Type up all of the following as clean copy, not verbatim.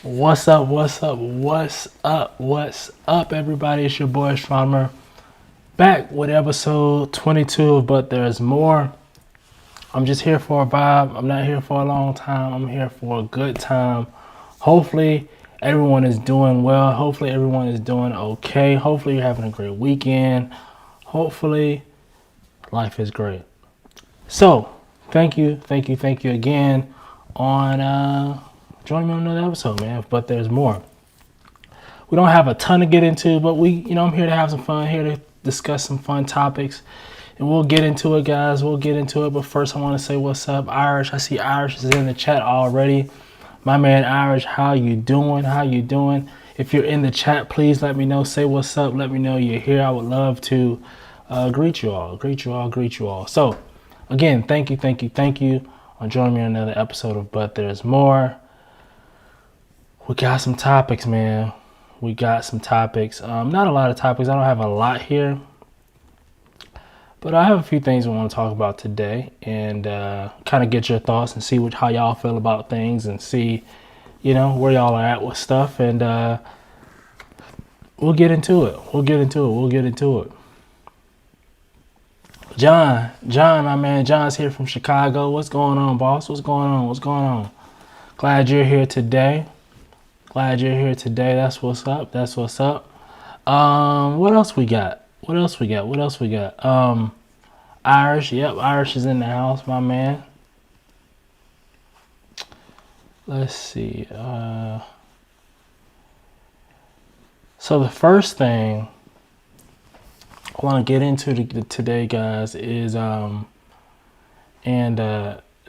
What's up? What's up? What's up? What's up, everybody? It's your boy Astroknomer back with episode 22 of But There's More. I'm just here for a vibe. I'm not here for a long time. I'm here for a good time. Hopefully, everyone is doing well. Hopefully, everyone is doing okay. Hopefully, you're having a great weekend. Hopefully, life is great. So, thank you again on joining me on another episode, man. But there's more. We don't have a ton to get into, but I'm here to have some fun, here to discuss some fun topics. And we'll get into it, guys. We'll get into it. But first, I want to say what's up, Irish. I see Irish is in the chat already. My man Irish, how you doing? How you doing? If you're in the chat, please let me know. Say what's up. Let me know you're here. I would love to greet you all. So, again, thank you on joining me on another episode of But There's More. We got some topics, man. We got some topics. Not a lot of topics. I don't have a lot here. But I have a few things I want to talk about today and kind of get your thoughts and see how y'all feel about things and see, where y'all are at with stuff. And we'll get into it. John, my man, John's here from Chicago. What's going on, boss? What's going on? Glad you're here today. That's what's up. What else we got? Irish. Yep, Irish is in the house, my man. Let's see. So the first thing I want to get into today, guys, is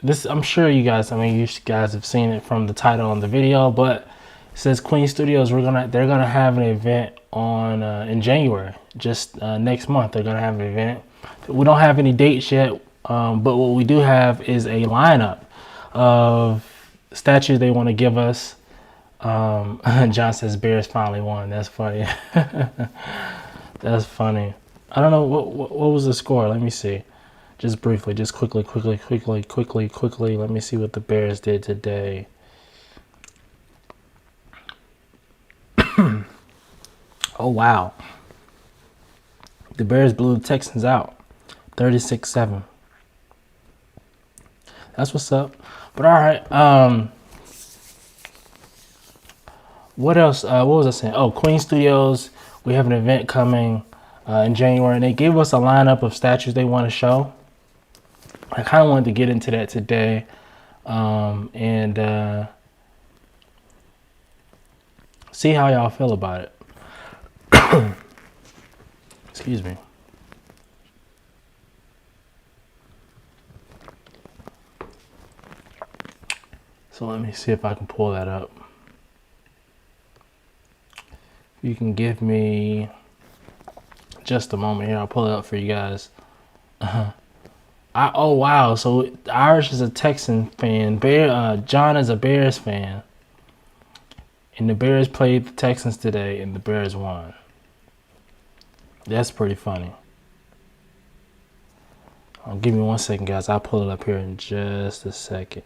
this. I'm sure you guys have seen it from the title on the video, but it says Quinn Studios. They're gonna have an event on in January, just next month. They're gonna have an event. We don't have any dates yet, but what we do have is a lineup of statues they want to give us. John says Bears finally won. That's funny. That's funny. I don't know what was the score. Let me see. Just briefly, just quickly. Let me see what the Bears did today. Oh, wow. The Bears blew the Texans out 36-7. That's what's up. But all right. What else? What was I saying? Oh, Queen Studios. We have an event coming in January, and they gave us a lineup of statues they want to show. I kind of wanted to get into that today, and see how y'all feel about it. Excuse me. So let me see if I can pull that up. You can give me just a moment here. I'll pull it up for you guys. Oh, wow. So Irish is a Texan fan. John is a Bears fan. And the Bears played the Texans today, and the Bears won. That's pretty funny. Give me 1 second, guys. I'll pull it up here in just a second.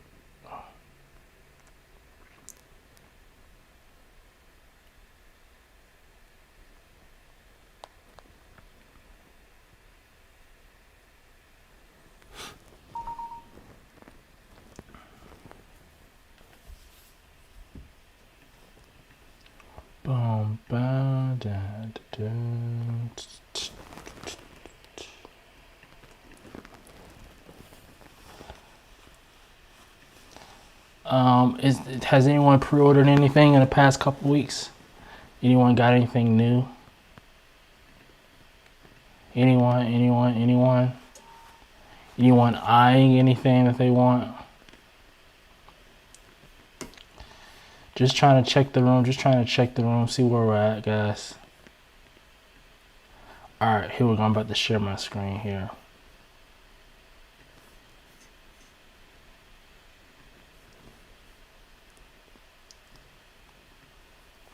Boom, boom, da, da, da. Has anyone pre-ordered anything in the past couple weeks? Anyone got anything new? Anyone eyeing anything that they want? Just trying to check the room, see where we're at, guys. Alright, here we go. I'm about to share my screen here.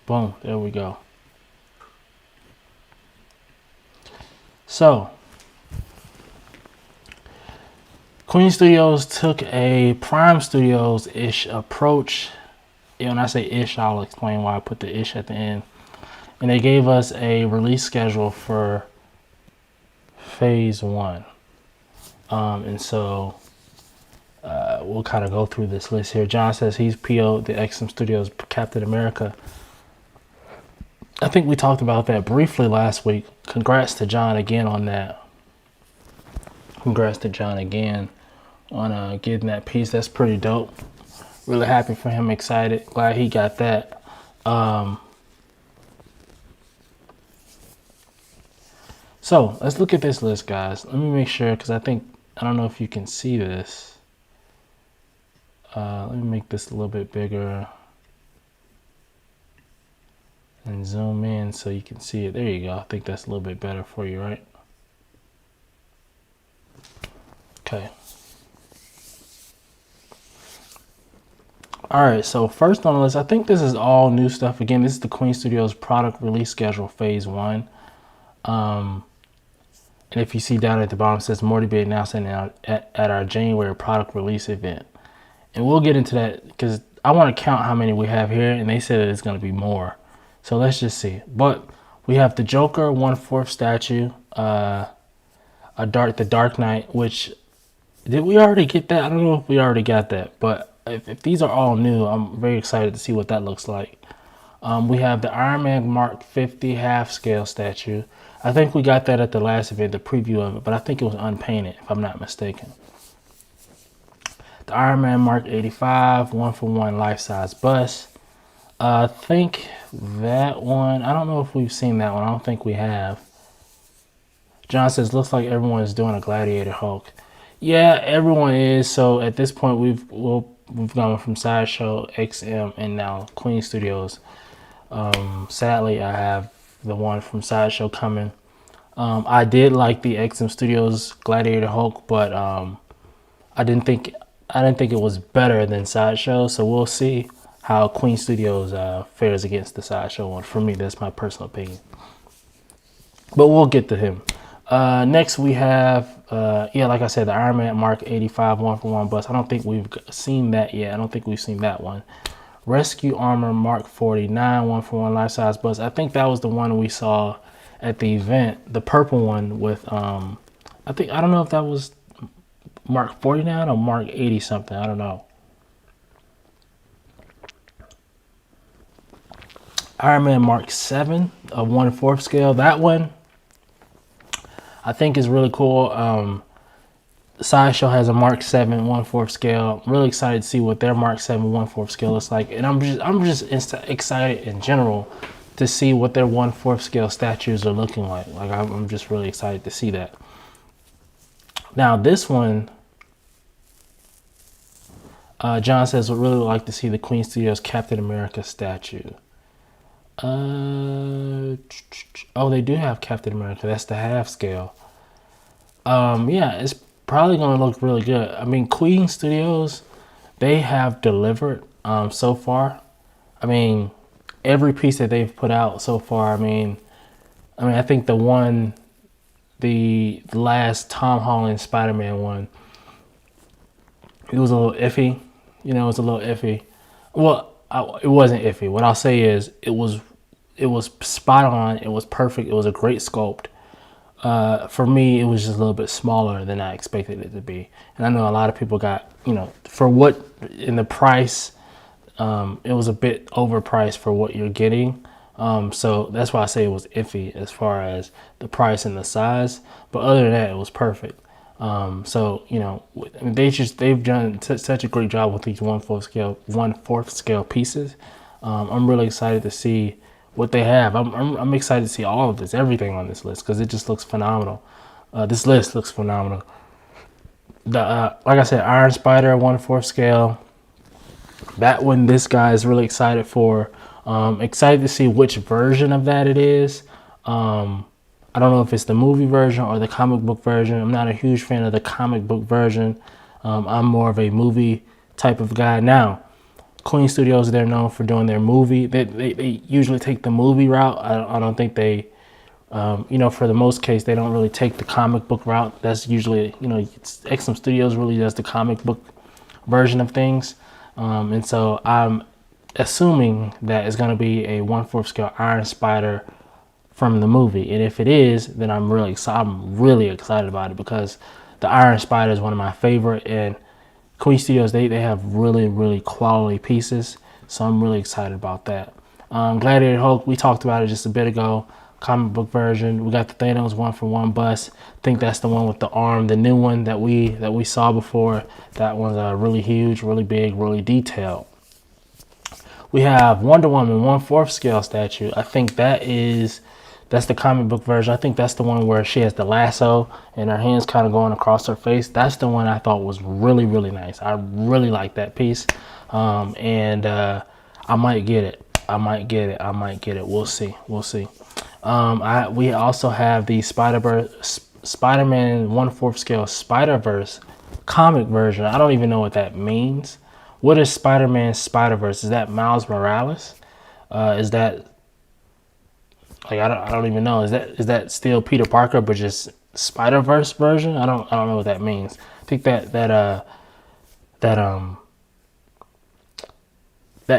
Boom, there we go. So, Queen Studios took a Prime Studios-ish approach when I say ish, I'll explain why I put the ish at the end. And they gave us a release schedule for Phase 1. And so we'll kind of go through this list here. John says he's PO'd the XM Studios Captain America. I think we talked about that briefly last week. Congrats to John again on that. Congrats to John again on getting that piece. That's pretty dope. Really happy for him, excited. Glad he got that. So let's look at this list, guys. Let me make sure, because I don't know if you can see this. Let me make this a little bit bigger and zoom in so you can see it. There you go. I think that's a little bit better for you, right? Okay. All right, so first on the list, I think this is all new stuff. Again, this is the Queen Studios product release schedule, Phase 1. And if you see down at the bottom, it says more to be announced at our January product release event. And we'll get into that because I want to count how many we have here, and they said that it's going to be more. So let's just see. But we have the Joker 1/4 statue, the Dark Knight, which, did we already get that? I don't know if we already got that, but if these are all new, I'm very excited to see what that looks like. We have the Iron Man Mark 50 half scale statue. I think we got that at the last event, the preview of it, but I think it was unpainted, if I'm not mistaken. The Iron Man Mark 85 1-for-1 life-size bust. I think that one, I don't know if we've seen that one. I don't think we have. John says, looks like everyone is doing a Gladiator Hulk. Yeah, everyone is. So at this point, we've gone from Sideshow, XM, and now Queen Studios. Sadly, I have the one from Sideshow coming. I did like the XM Studios Gladiator Hulk, but I didn't think it was better than Sideshow. So we'll see how Queen Studios fares against the Sideshow one. For me, that's my personal opinion. But we'll get to him. Next we have, like I said, the Iron Man Mark 85 1-for-1 bust. I don't think we've seen that yet. I don't think we've seen that one. Rescue Armor Mark 49 1-for-1 life-size bust. I think that was the one we saw at the event. The purple one with, I don't know if that was Mark 49 or Mark 80 something. I don't know. Iron Man Mark 7 of 1/4 scale. That one I think is really cool. Sideshow has a Mark 7 1/4 scale. I'm really excited to see what their Mark 7 1/4 scale looks like, and I'm just excited in general to see what their 1/4 scale statues are looking like. Like I'm just really excited to see that. Now this one, John says would really like to see the Queen Studios Captain America statue. Oh, they do have Captain America. That's the half scale. Yeah, it's probably going to look really good. I mean, Queen Studios, they have delivered so far. I mean, every piece that they've put out so far. I mean, I think the last Tom Holland Spiderman one, it was a little iffy. It was a little iffy. Well, it wasn't iffy. What I'll say is it was spot on. It was perfect. It was a great sculpt. For me, it was just a little bit smaller than I expected it to be. And I know a lot of people got, for what in the price, it was a bit overpriced for what you're getting. So that's why I say it was iffy as far as the price and the size. But other than that, it was perfect. So, they've done such a great job with these 1/4 scale pieces. I'm really excited to see what they have. I'm excited to see all of this, everything on this list, because it just looks phenomenal. This list looks phenomenal. Like I said, Iron Spider 1/4 scale. That one, this guy is really excited for. Excited to see which version of that it is. I don't know if it's the movie version or the comic book version. I'm not a huge fan of the comic book version. I'm more of a movie type of guy. Now, Queen Studios, they're known for doing their movie. They usually take the movie route. I don't think they, for the most case, they don't really take the comic book route. That's usually, XM Studios really does the comic book version of things. And so I'm assuming that it's going to be a 1/4 scale Iron Spider from the movie. And if it is, then I'm really excited about it, because the Iron Spider is one of my favorite, and Queen Studios, they have really quality pieces. So I'm really excited about that. Gladiator Hulk, we talked about it just a bit ago. Comic book version. We got the Thanos 1-for-1 bust. I think that's the one with the arm, the new one that we saw before. That one's really huge, really big, really detailed. We have Wonder Woman 1/4 scale statue. I think that's the comic book version. I think that's the one where she has the lasso and her hands kind of going across her face. That's the one I thought was really nice. I really like that piece. And I might get it. I might get it. We'll see. We also have the Spider-Man 1/4 scale Spider-Verse comic version. I don't even know what that means. What is Spider-Man Spider-Verse? Is that Miles Morales? Is that, like, I don't even know. Is that still Peter Parker but just Spider-Verse version? I don't know what that means. I think that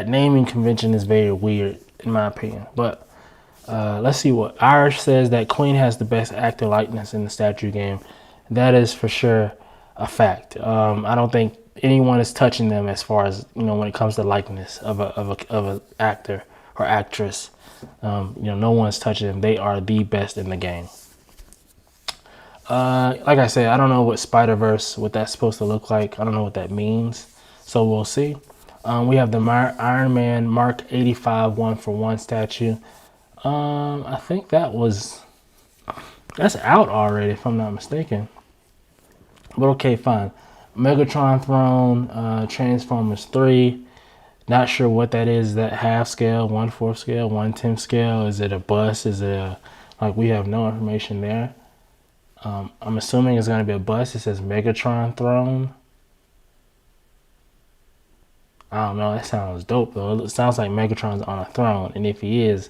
naming convention is very weird in my opinion. But let's see what Irish says. That Queen has the best actor likeness in the statue game. That is for sure a fact. I don't think anyone is touching them as far as, when it comes to likeness of a actor or actress. No one's touching them. They are the best in the game. Like I said, I don't know what Spider-Verse, what that's supposed to look like. I don't know what that means. So we'll see. We have the Iron Man Mark 85 1-for-1 statue. I think that's out already, if I'm not mistaken. But okay, fine. Megatron Throne, Transformers 3. Not sure what that is. Is that half scale, 1/4 scale, 1/10 scale? Is it a bust? Is it we have no information there. I'm assuming it's going to be a bust. It says Megatron Throne. I don't know. That sounds dope, though. It sounds like Megatron's on a throne. And if he is,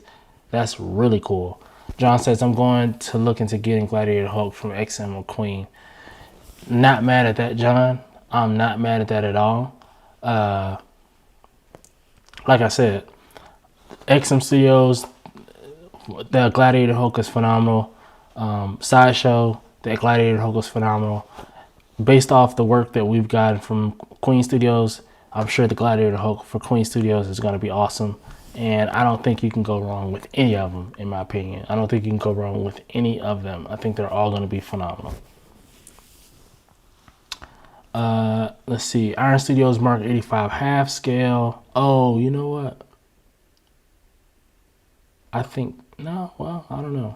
that's really cool. John says, I'm going to look into getting Gladiator Hulk from XM or Queen. Not mad at that, John. I'm not mad at that at all. Like I said, XM Studios, the Gladiator Hulk is phenomenal. Sideshow, the Gladiator Hulk is phenomenal. Based off the work that we've gotten from Queen Studios, I'm sure the Gladiator Hulk for Queen Studios is going to be awesome. And I don't think you can go wrong with any of them, in my opinion. I don't think you can go wrong with any of them. I think they're all going to be phenomenal. Let's see. Iron Studios Mark 85 half scale. Oh, you know what? I think, no, well, I don't know.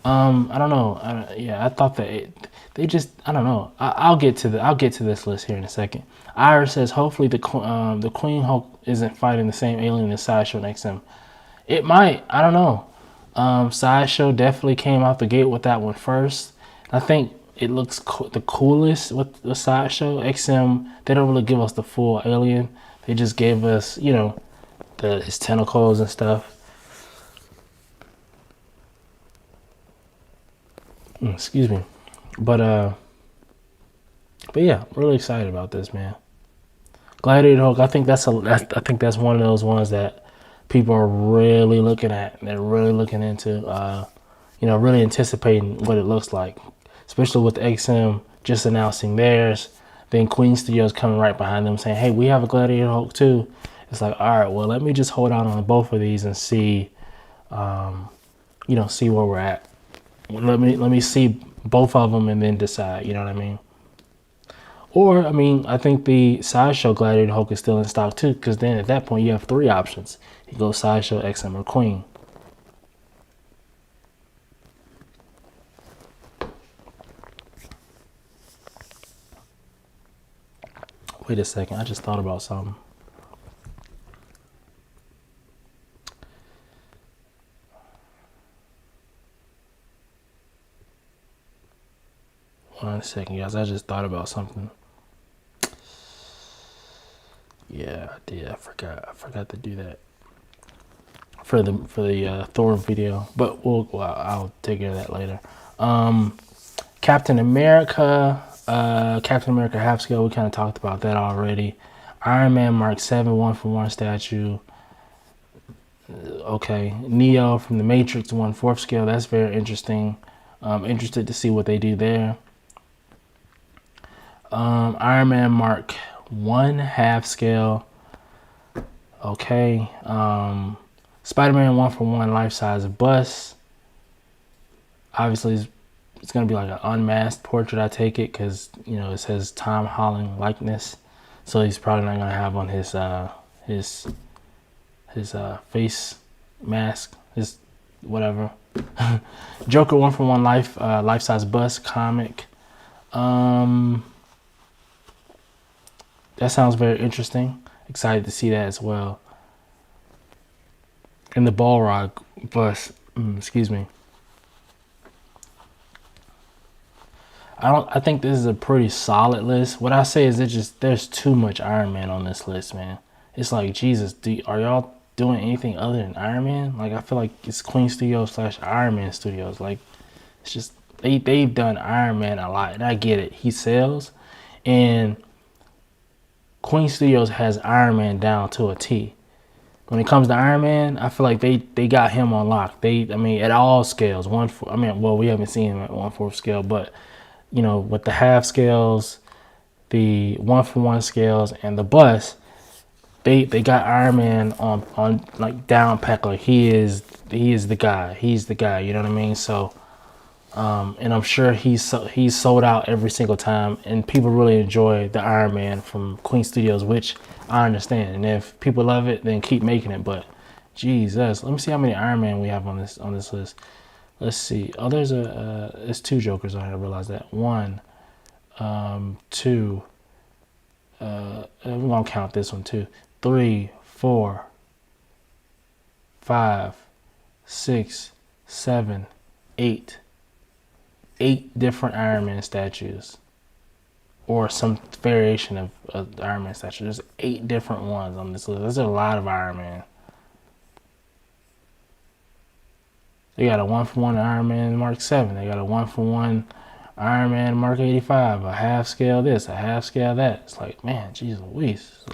I don't know. I thought that they just, I don't know. I'll get to this list here in a second. Ira says, hopefully the Queen Hulk isn't fighting the same alien as Sideshow next to him. It might. I don't know. Sideshow definitely came out the gate with that one first. I think it looks the coolest with the Sideshow. XM, they don't really give us the full alien. They just gave us, his tentacles and stuff. Excuse me. But yeah, really excited about this, man. Gladiator Hulk, I think that's one of those ones that people are really looking at. They're really looking into, really anticipating what it looks like. Especially with XM just announcing theirs. Then Queen Studios coming right behind them saying, hey, we have a Gladiator Hulk too. It's like, all right, well, let me just hold out on both of these and see, see where we're at. Let me see both of them and then decide, you know what I mean? Or, I think the Sideshow Gladiator Hulk is still in stock too, because then at that point you have three options. You go Sideshow, XM, or Queen. Wait a second, I just thought about something. One second, guys. I just thought about something. Yeah, I did. I forgot to do that for the Thor video. But I'll take care of that later. Captain America half scale. We kind of talked about that already. Iron Man Mark 7 1-for-1 statue. Okay, Neo from the Matrix 1/4 scale. That's very interesting. Interested to see what they do there. Iron Man Mark 1 half scale. Okay. Spiderman 1-for-1 life size bust. Obviously, it's gonna be like an unmasked portrait. I take it because it says Tom Holland likeness, so he's probably not gonna have on his face mask, his whatever. Joker 1-for-1 life size bust comic. That sounds very interesting. Excited to see that as well. And the Balrog bust. Excuse me. I think this is a pretty solid list. What I say is there's too much Iron Man on this list, man. It's like, Jesus, are y'all doing anything other than Iron Man? Like, I feel like it's Queen Studios / Iron Man Studios. Like, it's just they've done Iron Man a lot, and I get it. He sells, and Queen Studios has Iron Man down to a T. When it comes to Iron Man, I feel like they got him on lock. At all scales. We haven't seen him at 1/4 scale, but with the half scales, the 1-for-1 scales, and the bust, they got Iron Man on like down pack. Like he is the guy. He's the guy. You know what I mean? So, and I'm sure he's sold out every single time, and people really enjoy the Iron Man from Queen Studios, which I understand. And if people love it, then keep making it. But Jesus, let me see how many Iron Man we have on this list. Let's see. Oh, there's 2 Jokers on here. I realize that. 1, 2. We're gonna count this one too. 3, 4, 5, 6, 7, 8. 8 different Iron Man statues, or some variation of the Iron Man statue. There's 8 different ones on this list. There's a lot of Iron Man. They got a 1-for-1 Iron Man Mark 7. They got a 1-for-1 Iron Man Mark 85. A half scale this, a half scale that. It's like, man, Jesus Louise.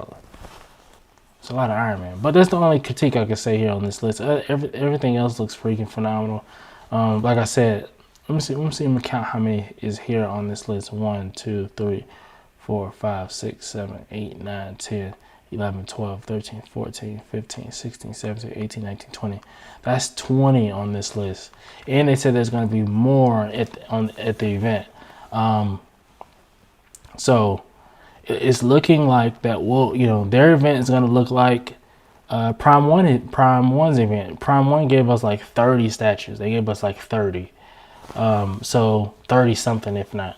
It's a lot of Iron Man. But that's the only critique I can say here on this list. Everything else looks freaking phenomenal. Like I said, let me count how many is here on this list. 1, 2, 3, 4, 5, 6, 7, 8, 9, 10, 11, 12, 13, 14, 15, 16, 17, 18, 19, 20. That's 20 on this list. And they said there's going to be more at the event. So it's looking like that their event is going to look like Prime 1's event. Prime 1 gave us like 30 statues. They gave us like 30. So 30 something if not.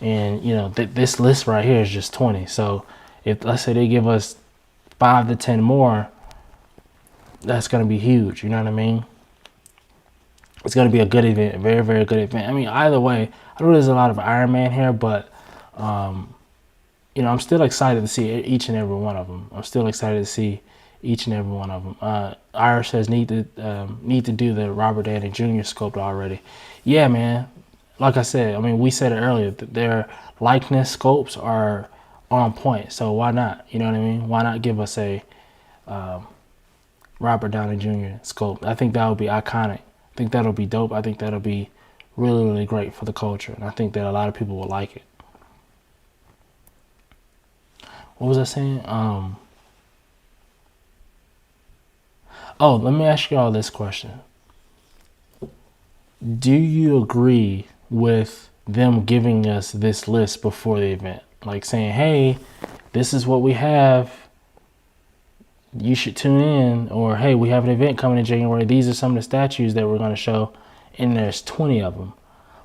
And this list right here is just 20. So if let's say they give us 5 to 10 more, that's going to be huge. You know what I mean? It's going to be a good event, a very, very good event. Either way, I know there's a lot of Iron Man here, but I'm still excited to see each and every one of them. Irish says need to do the Robert Downey Jr. sculpt already. Yeah, man. Like I said, we said it earlier, that their likeness sculpts are on point. So why not? You know what I mean? Why not give us a Robert Downey Jr. sculpt? I think that would be iconic. I think that'll be dope. I think that'll be really, really great for the culture. And I think that a lot of people will like it. What was I saying? Let me ask you all this question. Do you agree with them giving us this list before the event? Like saying, hey, this is what we have. You should tune in. Or, hey, we have an event coming in January. These are some of the statues that we're going to show. And there's 20 of them.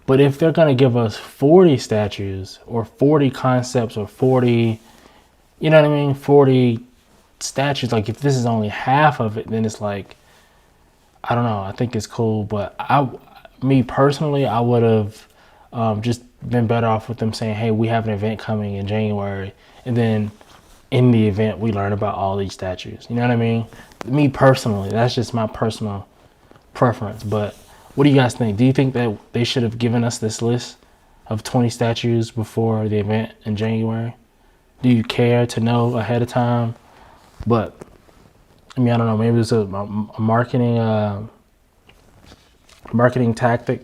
But if they're going to give us 40 statues or 40 concepts or 40, 40 statues, like if this is only half of it, then it's like, I don't know. I think it's cool. But me personally, I would have just been better off with them saying, hey, we have an event coming in January. And then in the event, we learn about all these statues. You know what I mean? Me personally, that's just my personal preference. But what do you guys think? Do you think that they should have given us this list of 20 statues before the event in January? do you care to know ahead of time? But I mean, I don't know. Maybe it's a marketing tactic.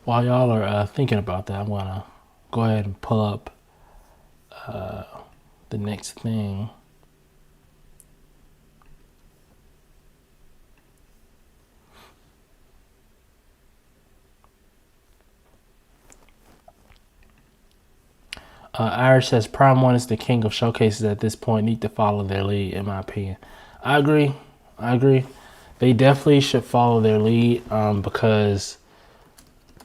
While y'all are thinking about that, I'm gonna go ahead and pull up the next thing. Irish says Prime 1 is the king of showcases at this point. Need to follow their lead, in my opinion. I agree. They definitely should follow their lead because,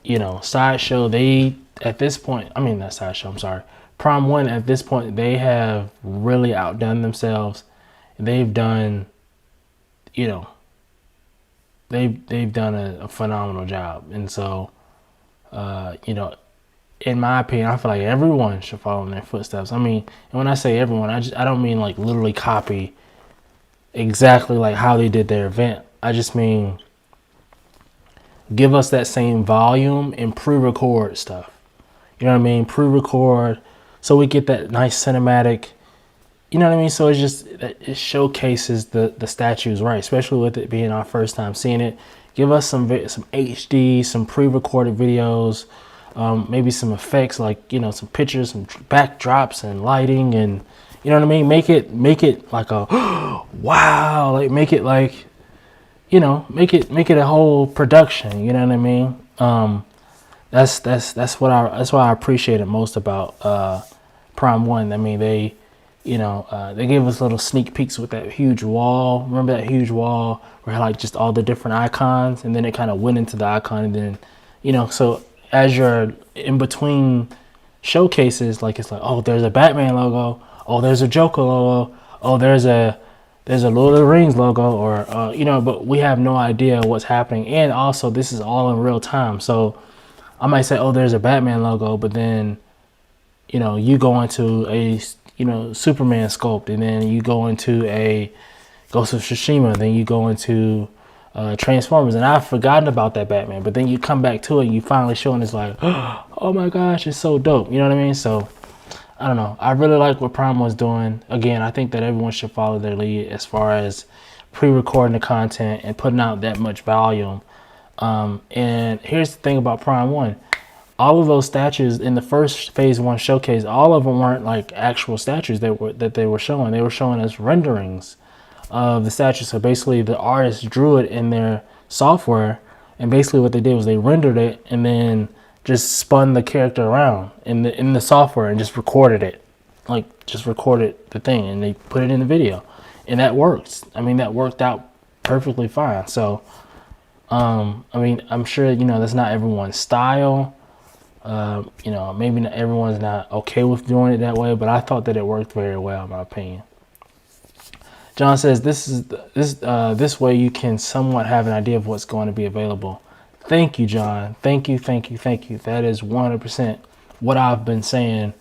you know, Sideshow, they, at this point, I mean, not Sideshow, I'm sorry. Prime 1, at this point, they have really outdone themselves. They've done, you know, they've done a phenomenal job. And so, you know, in my opinion, I feel like everyone should follow in their footsteps. I mean, and when I say everyone, I don't mean like literally copy exactly like how they did their event. I just mean give us that same volume and pre-record stuff. You know what I mean? Pre-record so we get that nice cinematic. You know what I mean? So it showcases the statues, right? Especially with it being our first time seeing it. Give us some HD, some pre-recorded videos. Maybe some effects like, you know, some pictures, some backdrops and lighting, and you know what I mean. Make it like a wow, like make it like, you know, make it a whole production. You know what I mean? That's why I appreciate it most about Prime 1. I mean, they, you know, they gave us little sneak peeks with that huge wall. Remember that huge wall where like just all the different icons, and then it kind of went into the icon, and then, you know, so as you're in between showcases, like it's like, oh, there's a Batman logo, oh, there's a Joker logo, oh, there's a Lord of the Rings logo, or you know, but we have no idea what's happening. And also, this is all in real time, so I might say, oh, there's a Batman logo, but then, you know, you go into a, you know, Superman sculpt, and then you go into a Ghost of Tsushima, then you go into Transformers, and I've forgotten about that Batman, but then you come back to it and you finally show, and it's like, oh my gosh, it's so dope. You know what I mean? So I don't know, I really like what Prime was doing. Again, I think that everyone should follow their lead as far as pre-recording the content and putting out that much volume. And here's the thing about Prime 1, all of those statues in the first phase 1 showcase, all of them weren't like actual statues that they were showing. They were showing us renderings of the statue. So basically the artists drew it in their software, and basically what they did was they rendered it and then just spun the character around in the software and just recorded it, like just recorded the thing, and they put it in the video, and that works. I mean, that worked out perfectly fine. So I mean, I'm sure, you know, that's not everyone's style. You know, maybe not everyone's not okay with doing it that way, but I thought that it worked very well, in my opinion. John says this way you can somewhat have an idea of what's going to be available. Thank you, John. Thank you. That is 100% what I've been saying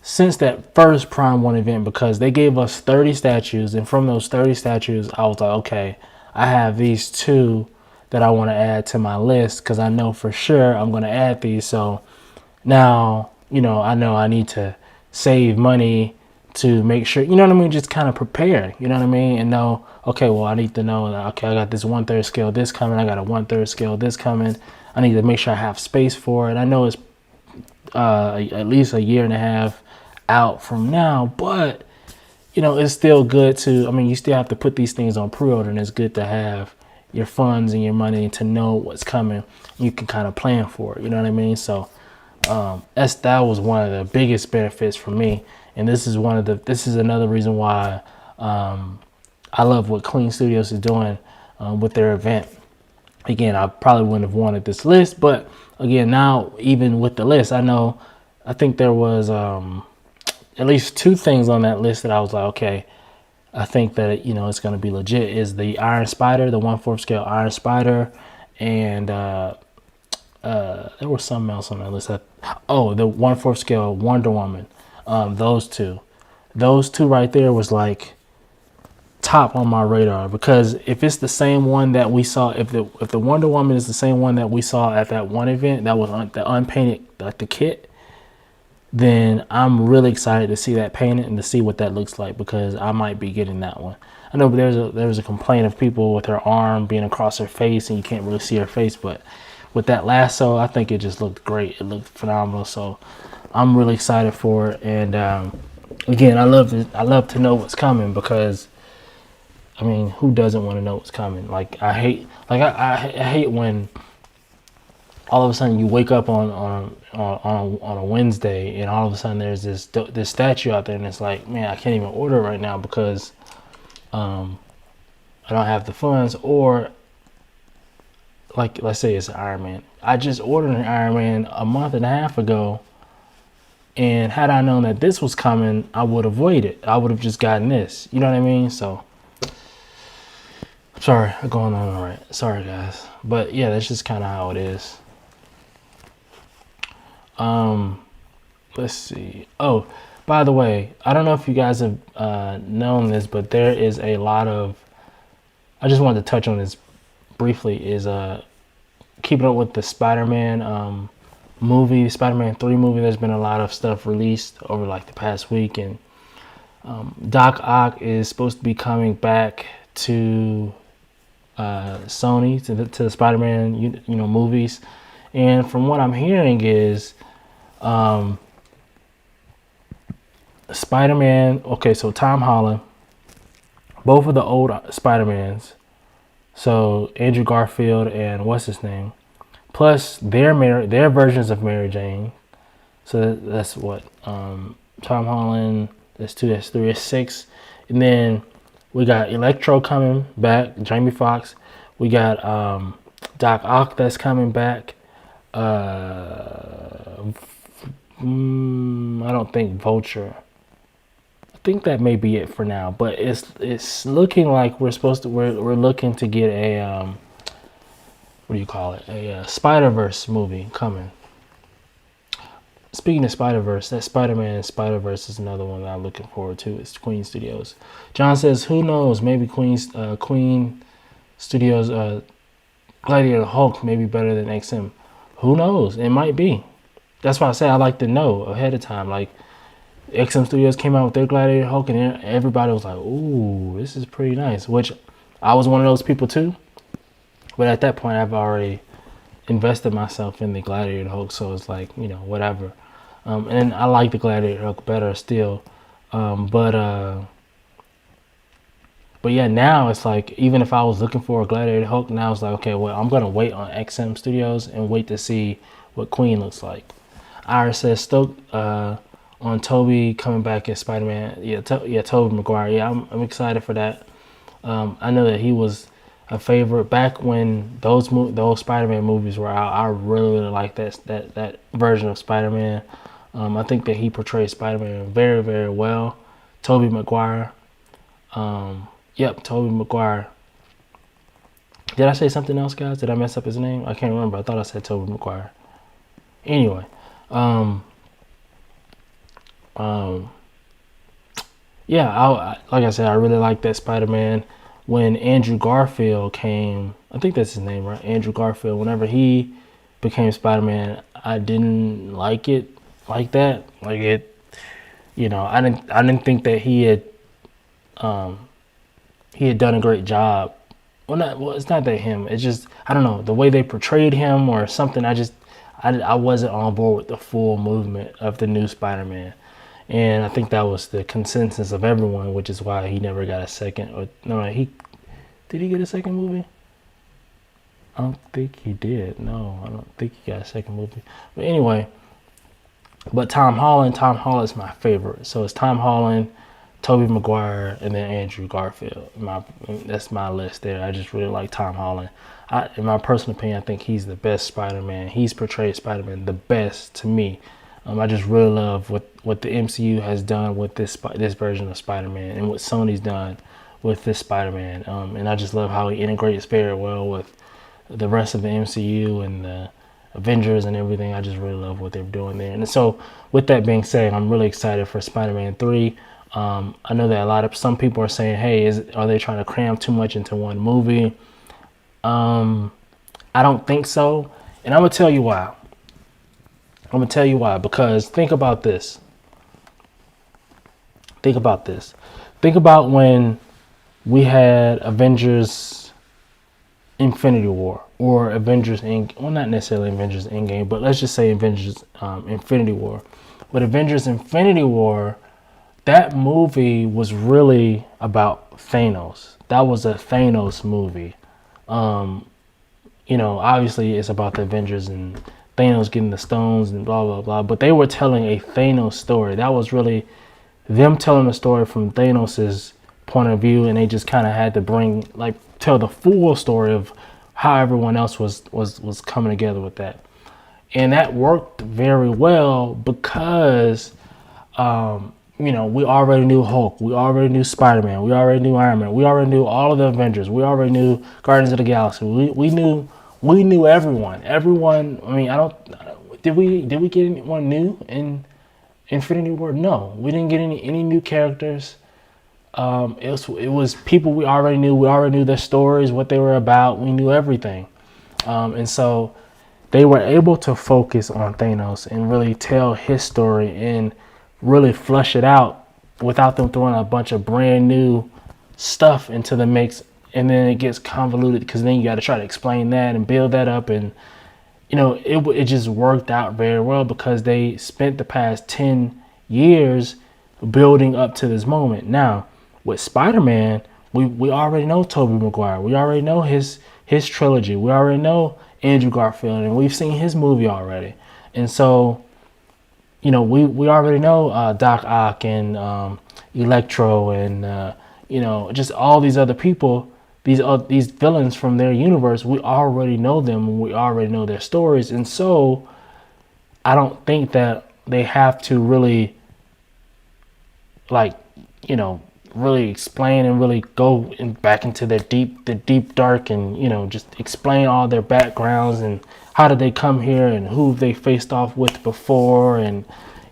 since that first Prime 1 event, because they gave us 30 statues, and from those 30 statues, I was like, okay, I have these 2 that I want to add to my list because I know for sure I'm going to add these. So now, you know I need to save money to make sure, you know what I mean, just kind of prepare, you know what I mean, and know, okay, well, I need to know that, okay, I got this 1/3 scale this coming, I got a 1/3 scale this coming, I need to make sure I have space for it. I know it's at least a year and a half out from now, but you know, it's still good to, I mean, you still have to put these things on pre-order, and it's good to have your funds and your money to know what's coming. You can kind of plan for it, you know what I mean? So that was one of the biggest benefits for me. And this is another reason why I love what Clean Studios is doing with their event. Again, I probably wouldn't have wanted this list, but again, now even with the list, I think there was at least 2 things on that list that I was like, okay, I think that, it's going to be legit, is the Iron Spider, the 1/4 scale Iron Spider, and there was something else on that list. The 1/4 scale Wonder Woman. Those two right there was like top on my radar, because if it's the same one that we saw, if the Wonder Woman is the same one that we saw at that one event that was the unpainted, like the kit, then I'm really excited to see that painted and to see what that looks like, because I might be getting that one. I know there's a complaint of people with her arm being across her face and you can't really see her face, but with that lasso, I think it just looked great. It looked phenomenal. So I'm really excited for it. And again, I love to know what's coming, because I mean, who doesn't want to know what's coming? Like I hate when all of a sudden you wake up on a Wednesday and all of a sudden there's this statue out there, and it's like, man, I can't even order it right now because I don't have the funds. Or like, let's say it's Iron Man. I just ordered an Iron Man a month and a half ago, and had I known that this was coming, I would have waited. I would have just gotten this. You know what I mean? So sorry, I'm going on all right. Sorry, guys. But yeah, that's just kind of how it is. Let's see. Oh, by the way, I don't know if you guys have known this, but there is a lot of, I just wanted to touch on this briefly, is keeping up with the Spider-Man movie, Spider-Man 3 movie. There's been a lot of stuff released over like the past week, and Doc Ock is supposed to be coming back to Sony, to the Spider-Man movies. And from what I'm hearing is Spider-Man, okay, so Tom Holland, both of the old Spider-Mans, so Andrew Garfield and what's his name, plus their versions of Mary Jane. So that's what, Tom Holland, that's 2, that's 3, that's 6. And then we got Electro coming back, Jamie Foxx. We got Doc Ock that's coming back. I don't think Vulture. I think that may be it for now. But it's looking like we're looking to get a what do you call it? A Spider-Verse movie coming. Speaking of Spider-Verse, that Spider-Man Spider-Verse is another one that I'm looking forward to. It's Queen Studios. John says, who knows? Maybe Queen Studios Gladiator Hulk may be better than XM. Who knows? It might be. That's why I say I like to know ahead of time. Like, XM Studios came out with their Gladiator Hulk, and everybody was like, ooh, this is pretty nice. Which I was one of those people too. But at that point, I've already invested myself in the Gladiator Hulk, so it's like, whatever. And I like the Gladiator Hulk better still. But yeah, now it's like, even if I was looking for a Gladiator Hulk, now it's like, okay, well, I'm going to wait on XM Studios and wait to see what Queen looks like. Iris says, stoked on Toby coming back as Spider-Man. Yeah, Toby Maguire. Yeah, I'm excited for that. I know that he was a favorite back when those Spider-Man movies were out. I really liked that version of Spider-Man. I think that he portrayed Spider-Man very, very well. Toby Maguire. Yep, Toby Maguire. Did I say something else, guys? Did I mess up his name? I can't remember. I thought I said Toby Maguire. Anyway, yeah, like I said, I really like that Spider-Man. When Andrew Garfield came, I think that's his name, right? Andrew Garfield. Whenever he became Spider-Man, I didn't like it like that. Like it, I didn't think that he had done a great job. Well, it's not that him. It's just, I don't know, the way they portrayed him or something. I wasn't on board with the full movement of the new Spider-Man. And I think that was the consensus of everyone, which is why he never got a second. Or no, did he get a second movie? I don't think he did. No, I don't think he got a second movie. But anyway, Tom Holland's my favorite. So it's Tom Holland, Toby Maguire, and then Andrew Garfield. That's my list there. I just really like Tom Holland. In my personal opinion, I think he's the best Spider-Man. He's portrayed Spider-Man the best to me I just really love what the MCU has done with this version of Spider-Man, and what Sony's done with this Spider-Man. And I just love how he integrates very well with the rest of the MCU and the Avengers and everything. I just really love what they're doing there. And so with that being said, I'm really excited for Spider-Man 3. I know that some people are saying, hey, are they trying to cram too much into one movie? I don't think so. And I'm going to tell you why. Because think about this. Think about when we had Avengers Infinity War, or Avengers not necessarily Avengers Endgame, but let's just say Avengers Infinity War. With Avengers Infinity War, that movie was really about Thanos. That was a Thanos movie. Obviously it's about the Avengers and Thanos getting the stones and blah, blah, blah. But they were telling a Thanos story. That was really them telling the story from Thanos's point of view. And they just kind of had to tell the full story of how everyone else was coming together with that. And that worked very well because, we already knew Hulk. We already knew Spider-Man. We already knew Iron Man. We already knew all of the Avengers. We already knew Guardians of the Galaxy. We knew everyone. Everyone. I mean, did we get anyone new in Infinity War? No, we didn't get any new characters. It was people we already knew. We already knew their stories, what they were about. We knew everything, and so they were able to focus on Thanos and really tell his story and really flush it out without them throwing a bunch of brand new stuff into the mix. And then it gets convoluted because then you got to try to explain that and build that up. And, it just worked out very well because they spent the past 10 years building up to this moment. Now, with Spider-Man, we already know Toby Maguire. We already know his trilogy. We already know Andrew Garfield, and we've seen his movie already. And so, we already know Doc Ock and Electro and, just all these other people. These villains from their universe, we already know them and we already know their stories. And so I don't think that they have to really really explain and really go back into the deep dark and, just explain all their backgrounds and how did they come here and who they faced off with before. And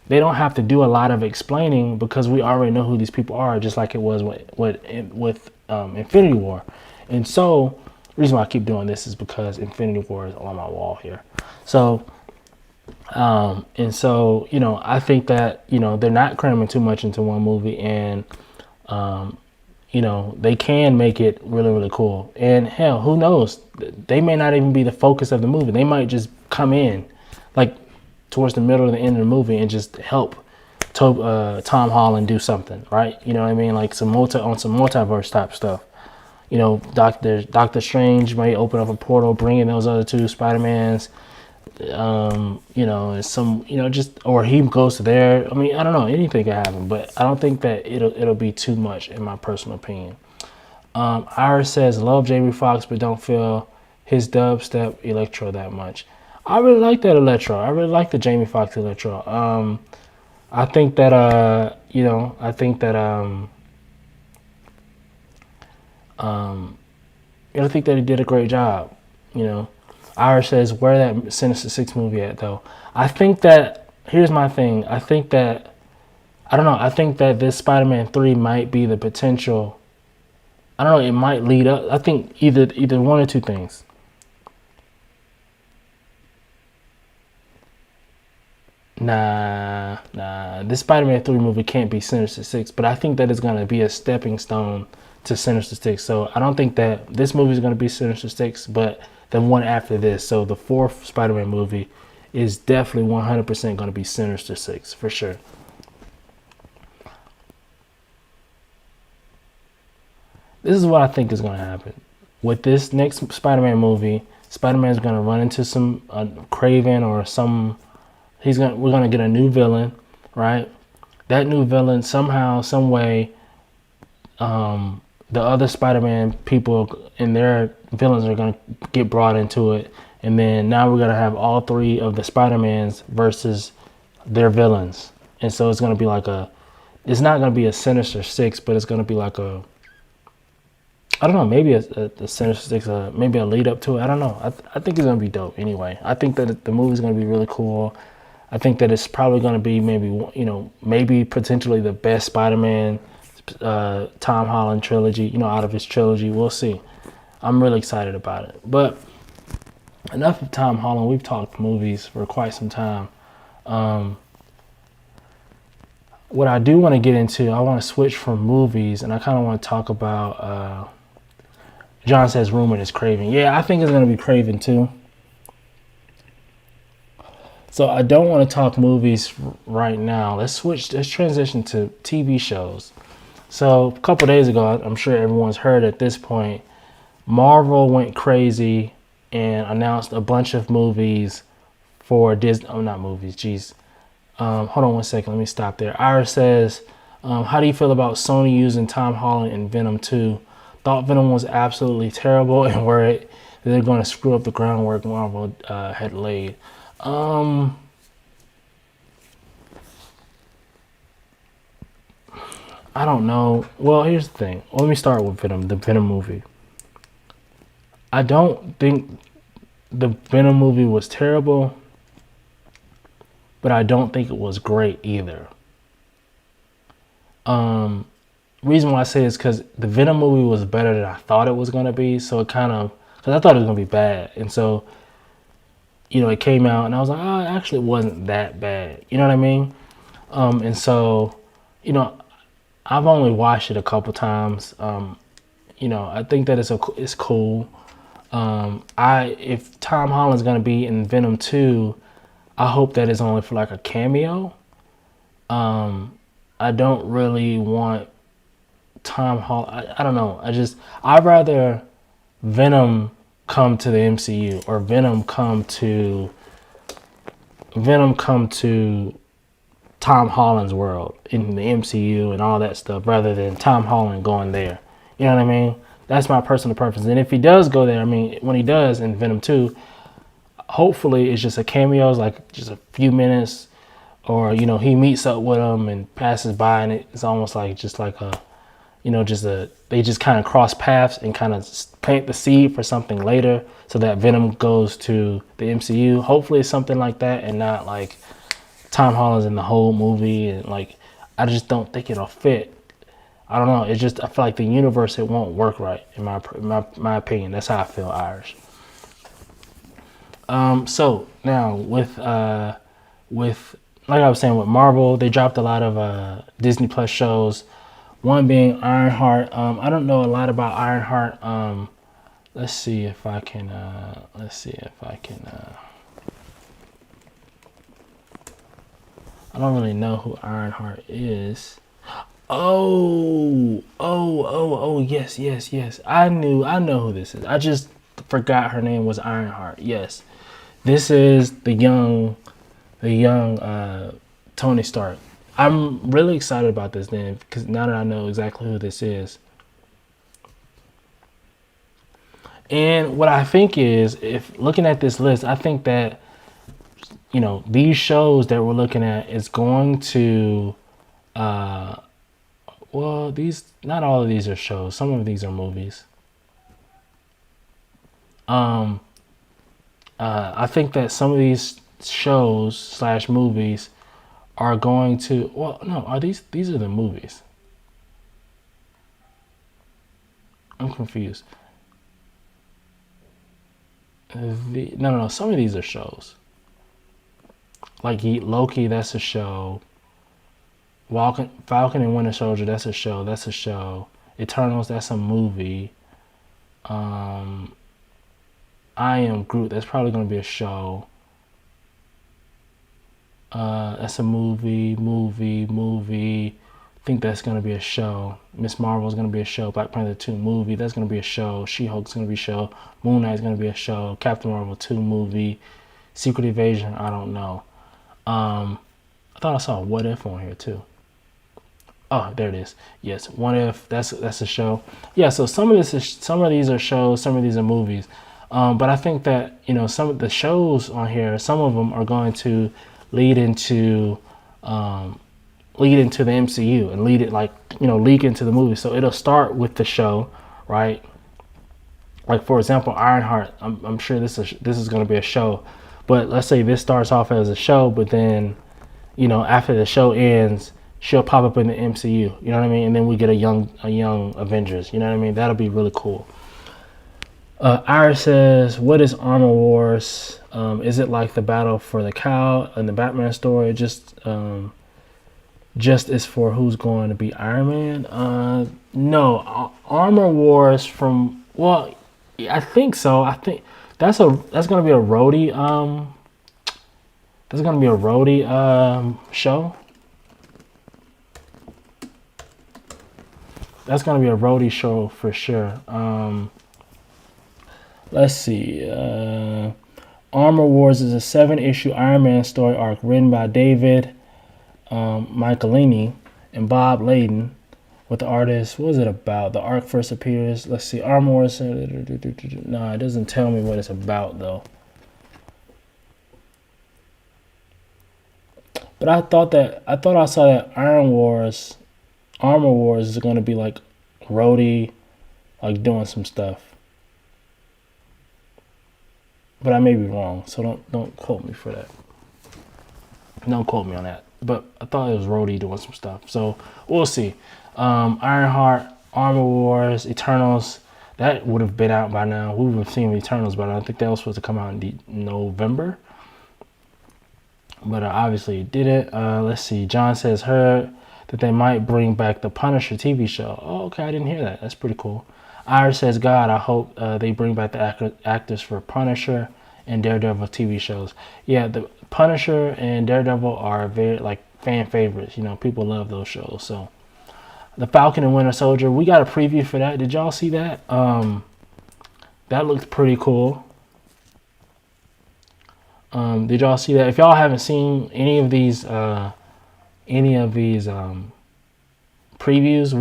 they don't have to do a lot of explaining because we already know who these people are, just like it was with Infinity War. And so the reason why I keep doing this is because Infinity War is on my wall here. So I think that they're not cramming too much into one movie, and they can make it really, really cool. And hell, who knows, they may not even be the focus of the movie. They might just come in towards the middle or the end of the movie and just help Tom Holland do something, right? You know what I mean? Like some multiverse type stuff. Doctor Strange may open up a portal, bring in those other two Spider-Mans. Or he goes to there. I mean, I don't know, anything can happen, but I don't think that it'll be too much in my personal opinion. Iris says, love Jamie Foxx, but don't feel his dubstep Electro that much. I really like that Electro. I really like the Jamie Foxx Electro. I think that I think that he did a great job. Ira says, where that Sinister Six movie at though? I think that, here's my thing. I think that this Spider-Man 3 might be the potential. I don't know, it might lead up. I think either one or two things. Nah. This Spider-Man 3 movie can't be Sinister Six, but I think that it's going to be a stepping stone to Sinister Six. So I don't think that this movie is going to be Sinister Six, but the one after this, so the fourth Spider-Man movie, is definitely 100% going to be Sinister Six, for sure. This is what I think is going to happen. With this next Spider-Man movie, Spider-Man's going to run into some Craven or some... we're going to get a new villain, right? That new villain, somehow, some way, the other Spider-Man people and their villains are going to get brought into it. And then now we're going to have all three of the Spider-Mans versus their villains. And so it's going to be like it's not going to be a Sinister Six, but it's going to be like I don't know, maybe a Sinister Six, maybe a lead up to it. I don't know. I think it's going to be dope anyway. I think that the movie's going to be really cool. I think that it's probably going to be maybe potentially the best Spider-Man Tom Holland trilogy, out of his trilogy. We'll see. I'm really excited about it. But enough of Tom Holland. We've talked movies for quite some time. What I do want to get into, I want to switch from movies, and I kind of want to talk about John says rumored is Kraven. Yeah, I think it's going to be Kraven too. So I don't want to talk movies right now. Let's transition to TV shows. So a couple days ago, I'm sure everyone's heard at this point, Marvel went crazy and announced a bunch of movies for Disney. Oh, not movies, geez. Hold on one second, let me stop there. Iris says, how do you feel about Sony using Tom Holland in Venom 2? Thought Venom was absolutely terrible and worried that they're going to screw up the groundwork Marvel had laid. I don't know. Well, here's the thing. Let me start with Venom, the Venom movie. I don't think the Venom movie was terrible, but I don't think it was great either. Reason why I say is because the Venom movie was better than I thought it was going to be. So it because I thought it was going to be bad. And so, it came out and I was like, oh, it actually wasn't that bad. You know what I mean? And so, I've only watched it a couple times. I think that it's cool. If Tom Holland's going to be in Venom 2, I hope that it's only for like a cameo. I don't really want Tom Holland. I don't know. I'd rather Venom come to the MCU or Venom come to Tom Holland's world in the MCU and all that stuff rather than Tom Holland going there. You know what I mean? That's my personal preference. And if he does go there, when he does in Venom 2, hopefully it's just a cameo, it's like just a few minutes, or he meets up with him and passes by, and it's almost like they just kind of cross paths and kind of plant the seed for something later, so that Venom goes to the MCU. Hopefully it's something like that, and not like Tom Holland's in the whole movie, and I just don't think it'll fit. I don't know. I feel like the universe, it won't work right in my opinion. That's how I feel, Irish. So now with like I was saying with Marvel, they dropped a lot of Disney Plus shows. One being Ironheart. I don't know a lot about Ironheart. Let's see if I can. I don't really know who Ironheart is. Oh, yes. I know who this is. I just forgot her name was Ironheart. Yes. This is the young Tony Stark. I'm really excited about this then, because now that I know exactly who this is. And what I think is, if looking at this list, I think that, these shows that we're looking at is going to, not all of these are shows. Some of these are movies. I think that some of these shows / movies are going to, these are the movies. I'm confused. No, some of these are shows. Like Loki, that's a show. Falcon and Winter Soldier, that's a show. Eternals, that's a movie. I Am Groot, that's probably going to be a show. That's a movie. I think that's going to be a show. Miss Marvel's going to be a show. Black Panther 2 movie, that's going to be a show. She-Hulk's going to be a show. Moon Knight's going to be a show. Captain Marvel 2 movie. Secret Invasion, I don't know. I thought I saw What If on here too. Oh, there it is. Yes, What If, that's a show. Yeah, so some of these are shows, some of these are movies. But I think that, some of the shows on here, some of them are going to lead into the MCU and lead it leak into the movie. So it'll start with the show, right? Like for example, Ironheart. I'm sure this is going to be a show, but let's say this starts off as a show, but then after the show ends, she'll pop up in the MCU. You know what I mean? And then we get a young Avengers. You know what I mean? That'll be really cool. Iris says, "What is Armor Wars? Is it like the battle for the cow in the Batman story? Just is for who's going to be Iron Man?" No, Armor Wars I think so. I think that's going to be a roadie. That's going to be a roadie show. That's going to be a roadie show for sure. Let's see. Armor Wars is a 7-issue Iron Man story arc written by David Michelinie and Bob Layden, with the artist. What is it about? The arc first appears. Let's see. Armor Wars. No, it doesn't tell me what it's about though. But I thought I saw that Armor Wars is going to be like Rhodey, like doing some stuff. But I may be wrong, so don't quote me for that. Don't quote me on that. But I thought it was Rhodey doing some stuff. So we'll see. Ironheart, Armor Wars, Eternals. That would have been out by now. We would have seen Eternals by now. I think that was supposed to come out in November. But obviously it didn't. Let's see. John says, heard that they might bring back the Punisher TV show. Oh, okay. I didn't hear that. That's pretty cool. Iris says, God, I hope they bring back the actors for Punisher and Daredevil TV shows. Yeah, the Punisher and Daredevil are very fan favorites. People love those shows. So the Falcon and Winter Soldier, we got a preview for that. Did y'all see that? That looked pretty cool. Did y'all see that? If y'all haven't seen any of these previews,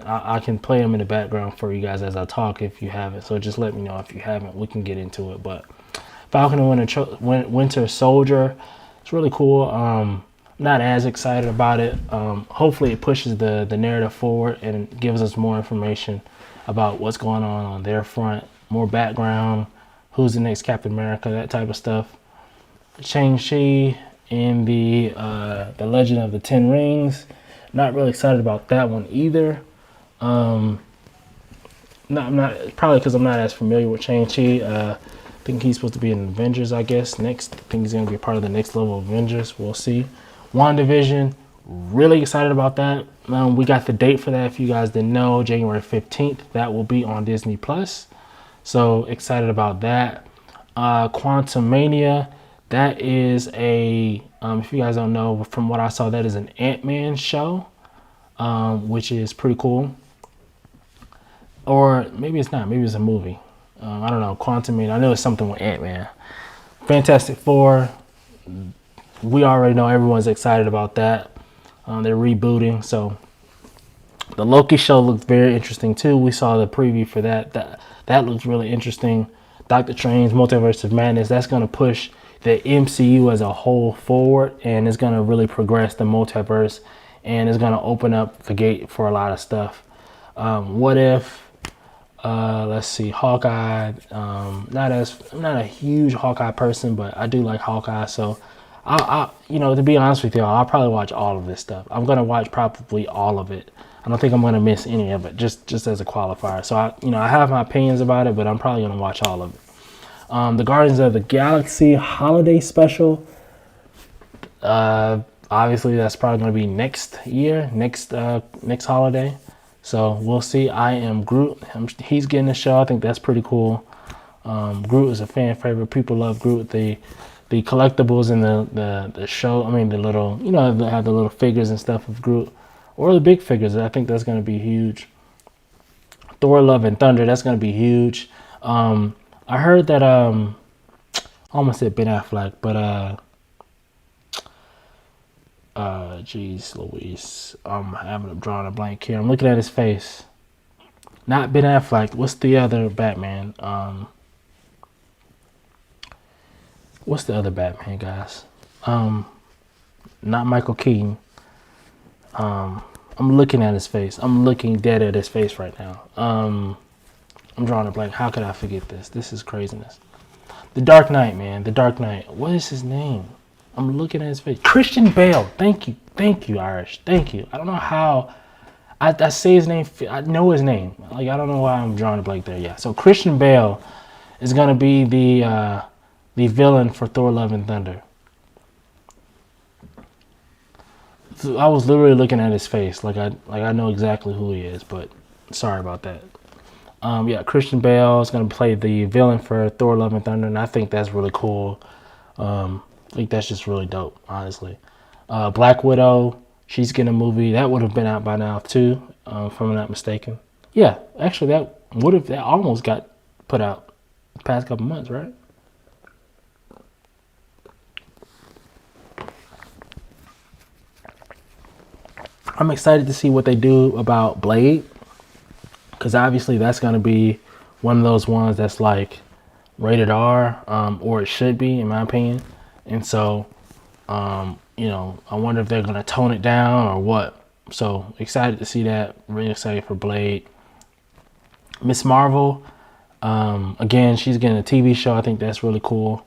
I can play them in the background for you guys as I talk if you haven't. So just let me know if you haven't. We can get into it. But Falcon and Winter Soldier, it's really cool. Not as excited about it. Hopefully it pushes the narrative forward and gives us more information about what's going on their front, more background, who's the next Captain America, that type of stuff. Shang-Chi and the Legend of the Ten Rings. Not really excited about that one either. I'm not probably because I'm not as familiar with Shang-Chi. I think he's supposed to be in Avengers, I guess. Next, I think he's going to be a part of the next level of Avengers. We'll see. WandaVision, really excited about that. We got the date for that. If you guys didn't know, January 15th. That will be on Disney Plus. So excited about that. Quantumania. That is if you guys don't know, from what I saw, that is an Ant-Man show, which is pretty cool. Or maybe it's not. Maybe it's a movie. I don't know. Quantumania. I know it's something with Ant-Man. Fantastic Four. We already know everyone's excited about that. They're rebooting. So the Loki show looked very interesting too. We saw the preview for that. That looks really interesting. Doctor Strange, Multiverse of Madness. That's going to push the MCU as a whole forward, and it's going to really progress the multiverse, and it's going to open up the gate for a lot of stuff. What If? Let's see, Hawkeye. I'm not a huge Hawkeye person, but I do like Hawkeye. So, to be honest with y'all, I'll probably watch all of this stuff. I'm going to watch probably all of it. I don't think I'm going to miss any of it, just as a qualifier. So I have my opinions about it, but I'm probably going to watch all of it. The Guardians of the Galaxy holiday special. Obviously, that's probably going to be next year, next holiday. So we'll see. I Am Groot. He's getting the show. I think that's pretty cool. Groot is a fan favorite. People love Groot. The collectibles in the show. I mean, the little, they have the little figures and stuff of Groot, or the big figures. I think that's going to be huge. Thor: Love and Thunder. That's going to be huge. I heard that I almost said Ben Affleck, but geez Louise, I'm drawing a blank here. I'm looking at his face. Not Ben Affleck. What's the other Batman? What's the other Batman, guys? not Michael Keaton. I'm looking at his face. I'm looking dead at his face right now. I'm drawing a blank. How could I forget this? This is craziness. The Dark Knight, man. The Dark Knight. What is his name? I'm looking at his face. Christian Bale. Thank you. Thank you, Irish. Thank you. I don't know how. I say his name. I know his name. Like, I don't know why I'm drawing a blank there. Yeah. So Christian Bale is gonna be the villain for Thor: Love and Thunder. So I was literally looking at his face, like I know exactly who he is, but sorry about that. Yeah, Christian Bale is gonna play the villain for Thor: Love and Thunder, and I think that's really cool. I think that's just really dope, honestly. Black Widow, she's getting a movie that would have been out by now too, if I'm not mistaken. Yeah, actually, that almost got put out the past couple months, right? I'm excited to see what they do about Blade, because obviously that's going to be one of those ones that's like rated R, or it should be, in my opinion. And so, I wonder if they're going to tone it down or what. So excited to see that. Really excited for Blade. Miss Marvel, again, she's getting a TV show. I think that's really cool.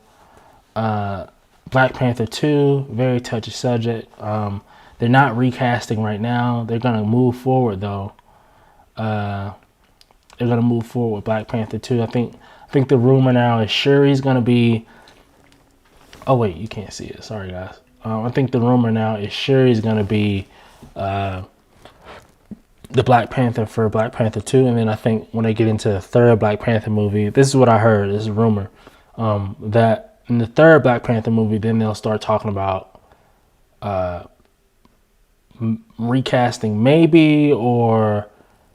Black Panther 2, very touchy subject. They're not recasting right now. They're going to move forward, though. They're going to move forward with Black Panther 2. I think the rumor now is Shuri's going to be... Oh, wait, you can't see it. Sorry, guys. I think the rumor now is Shuri's going to be the Black Panther for Black Panther 2. And then I think when they get into the third Black Panther movie, this is what I heard. This is a rumor. That in the third Black Panther movie, then they'll start talking about recasting maybe, or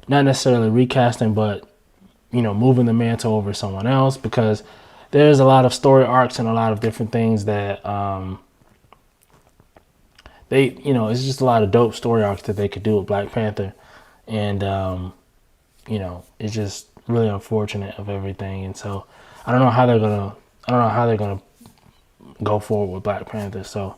not necessarily recasting, but moving the mantle over someone else, because there's a lot of story arcs and a lot of different things that it's just a lot of dope story arcs that they could do with Black Panther. And it's just really unfortunate of everything. And so I don't know how they're gonna go forward with Black Panther. So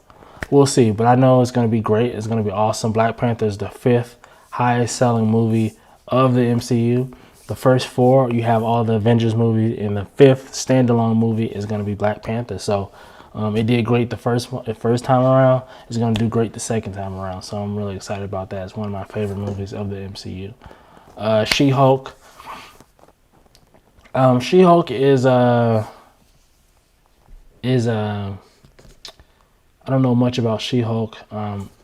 we'll see, but I know it's going to be great. It's going to be awesome. Black Panther is the 5th highest selling movie of the MCU. The first 4, you have all the Avengers movies, and the 5th standalone movie is going to be Black Panther. So it did great the first time around. It's going to do great the second time around. So I'm really excited about that. It's one of my favorite movies of the MCU. She-Hulk. She-Hulk is I don't know much about She-Hulk.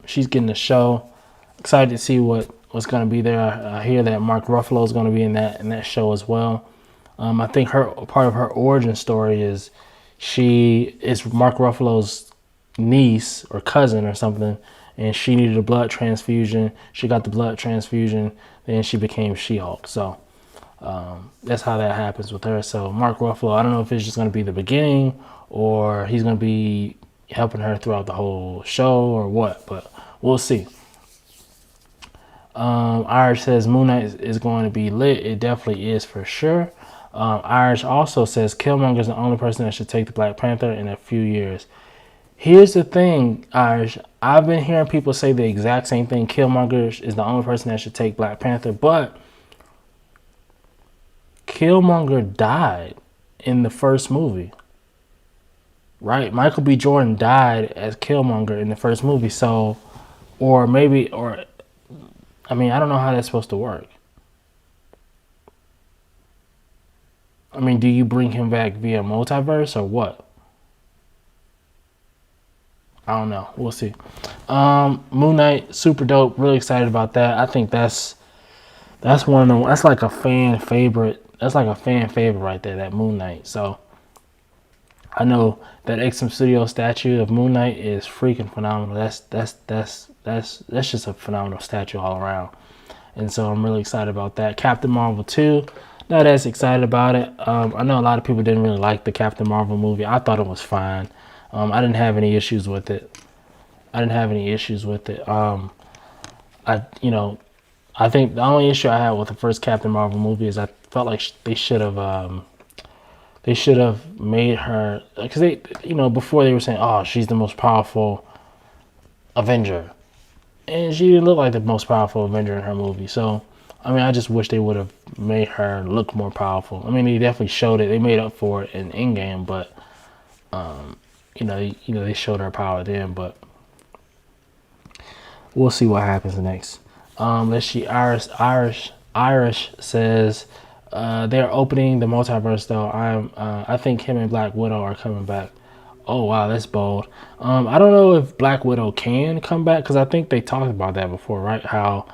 She's getting a show. Excited to see what's going to be there. I hear that Mark Ruffalo is going to be in that show as well. I think part of her origin story is she is Mark Ruffalo's niece or cousin or something, and she needed a blood transfusion. She got the blood transfusion, then she became She-Hulk. So that's how that happens with her. So Mark Ruffalo, I don't know if it's just going to be the beginning or he's going to be helping her throughout the whole show or what, but we'll see. Irish says Moon Knight is going to be lit. It definitely is for sure. Irish also says Killmonger is the only person that should take the Black Panther in a few years. Here's the thing, Irish. I've been hearing people say the exact same thing. Killmonger is the only person that should take Black Panther, but Killmonger died in the first movie. Right? Michael B. Jordan died as Killmonger in the first movie. So, I don't know how that's supposed to work. I mean, do you bring him back via multiverse or what? I don't know. We'll see. Moon Knight, super dope. Really excited about that. I think that's like a fan favorite. That's like a fan favorite right there, that Moon Knight. So I know that XM Studio statue of Moon Knight is freaking phenomenal. That's just a phenomenal statue all around. And so I'm really excited about that. Captain Marvel 2, not as excited about it. I know a lot of people didn't really like the Captain Marvel movie. I thought it was fine. I didn't have any issues with it. I think the only issue I had with the first Captain Marvel movie is I felt like they should have made her, because before they were saying, oh, she's the most powerful Avenger, and she didn't look like the most powerful Avenger in her movie. So, I mean, I just wish they would have made her look more powerful. I mean, they definitely showed it. They made up for it in Endgame, but they showed her power then. But we'll see what happens next. Let's see. Irish says they're opening the multiverse though. I think him and Black Widow are coming back. Oh wow, that's bold. I don't know if Black Widow can come back because I think they talked about that before, right? How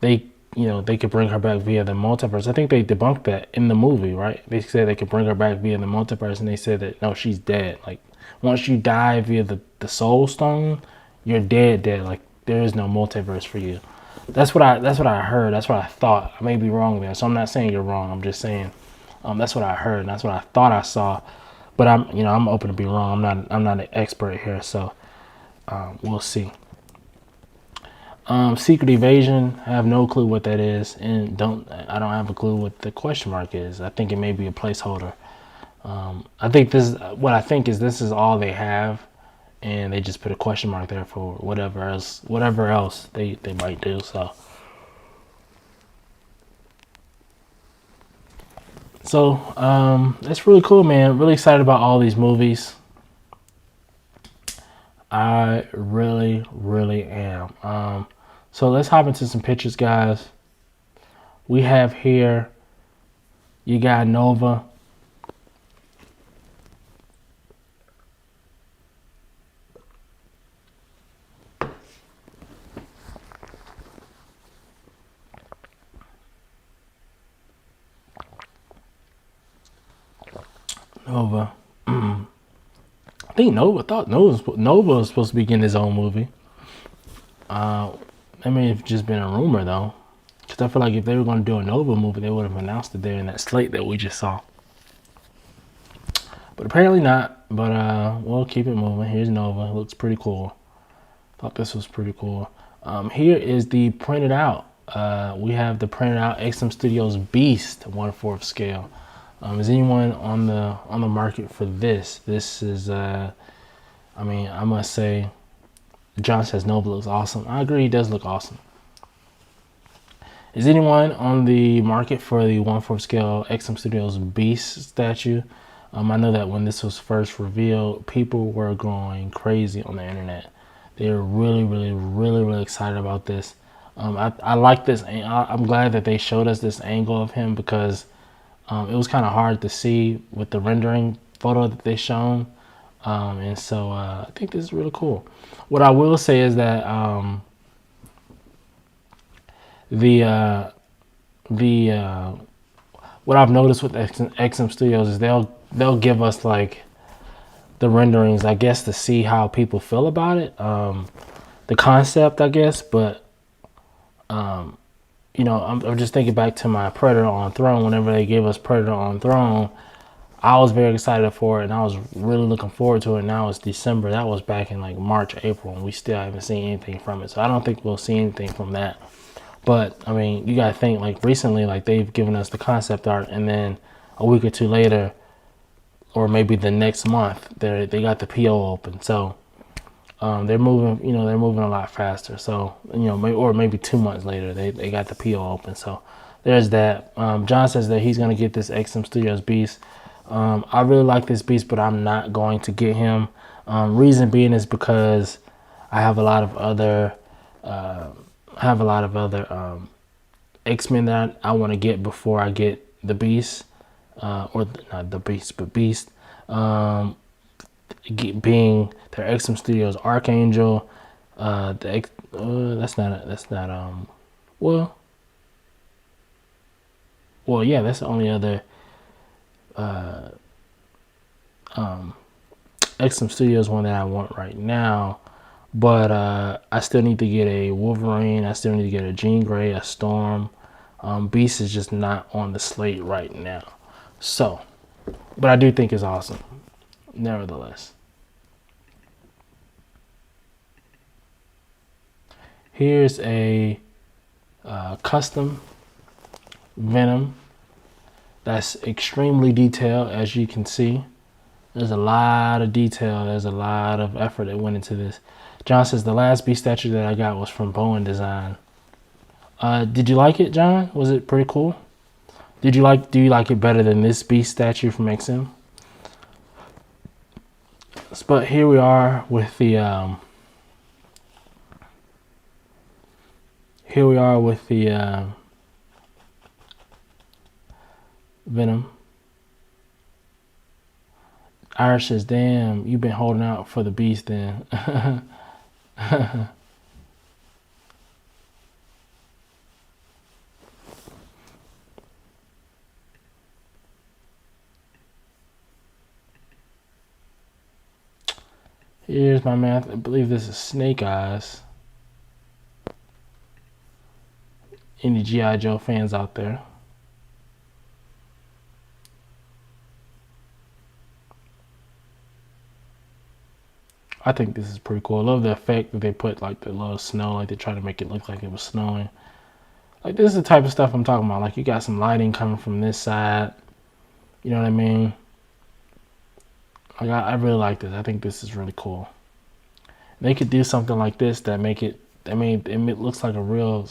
they they could bring her back via the multiverse. I think they debunked that in the movie, right? They said they could bring her back via the multiverse, and they said that no, she's dead. Like once you die via the Soul Stone, you're dead. Like there is no multiverse for you. That's what I heard. That's what I thought. I may be wrong there, so I'm not saying you're wrong. I'm just saying that's what I heard. And that's what I thought I saw. But I'm open to be wrong. I'm not an expert here, so we'll see. Secret Evasion, I have no clue what that is, and I don't have a clue what the question mark is. I think it may be a placeholder. I think this is all they have, and they just put a question mark there for whatever else they might do. So that's really cool, man. Really excited about all these movies. I really, really am. So let's hop into some pictures, guys. We have here, you got Nova. Nova. I think Nova was supposed to be getting his own movie. That may have just been a rumor though, because I feel like if they were going to do a Nova movie, they would have announced it there in that slate that we just saw. But apparently not. But we'll keep it moving. Here's Nova. It looks pretty cool. Thought this was pretty cool. Here is the printed out. We have the printed out XM Studios Beast 1/4 scale. Is anyone on the market for this? This is, I must say, John says Nova looks awesome. I agree, he does look awesome. Is anyone on the market for the 1/4 scale XM Studios Beast statue? I know that when this was first revealed, people were going crazy on the internet. They were really, really, really, really excited about this. I like this. I'm glad that they showed us this angle of him because it was kind of hard to see with the rendering photo that they shown. And so I think this is really cool. What I will say is that what I've noticed with XM Studios is they'll give us like the renderings, I guess, to see how people feel about it, the concept, I guess. But I'm just thinking back to my Predator on Throne. Whenever they gave us Predator on Throne, I was very excited for it, and I was really looking forward to it. Now it's December. That was back in like March, April, and we still haven't seen anything from it. So I don't think we'll see anything from that. But I mean, you gotta think like recently, like they've given us the concept art, and then a week or two later, or maybe the next month, they got the PO open. So they're moving, they're moving a lot faster. So maybe 2 months later, they got the PO open. So there's that. John says that he's gonna get this XM Studios Beast. I really like this Beast, but I'm not going to get him. Reason being is because I have a lot of other X-Men that I want to get before I get the Beast, or not the Beast, but Beast. Being their XM Studios Archangel, that's the only other XM Studios one that I want right now. But I still need to get a Wolverine. I still need to get a Jean Grey, a Storm. Beast is just not on the slate right now. So, but I do think it's awesome, nevertheless. Here's a custom Venom that's extremely detailed, as you can see. There's a lot of detail. There's a lot of effort that went into this. John says the last beast statue that I got was from Bowen Design. Did you like it, John? Was it pretty cool? Do you like it better than this beast statue from XM? But here we are with the Venom. Irish says, damn, you've been holding out for the beast then. Here's my math. I believe this is Snake Eyes. Any G.I. Joe fans out there? I think this is pretty cool. I love the effect that they put, like the little snow, like they try to make it look like it was snowing. Like this is the type of stuff I'm talking about. Like you got some lighting coming from this side. You know what I mean? Like I really like this. I think this is really cool. They could do something like this that make it. I mean, it looks like a real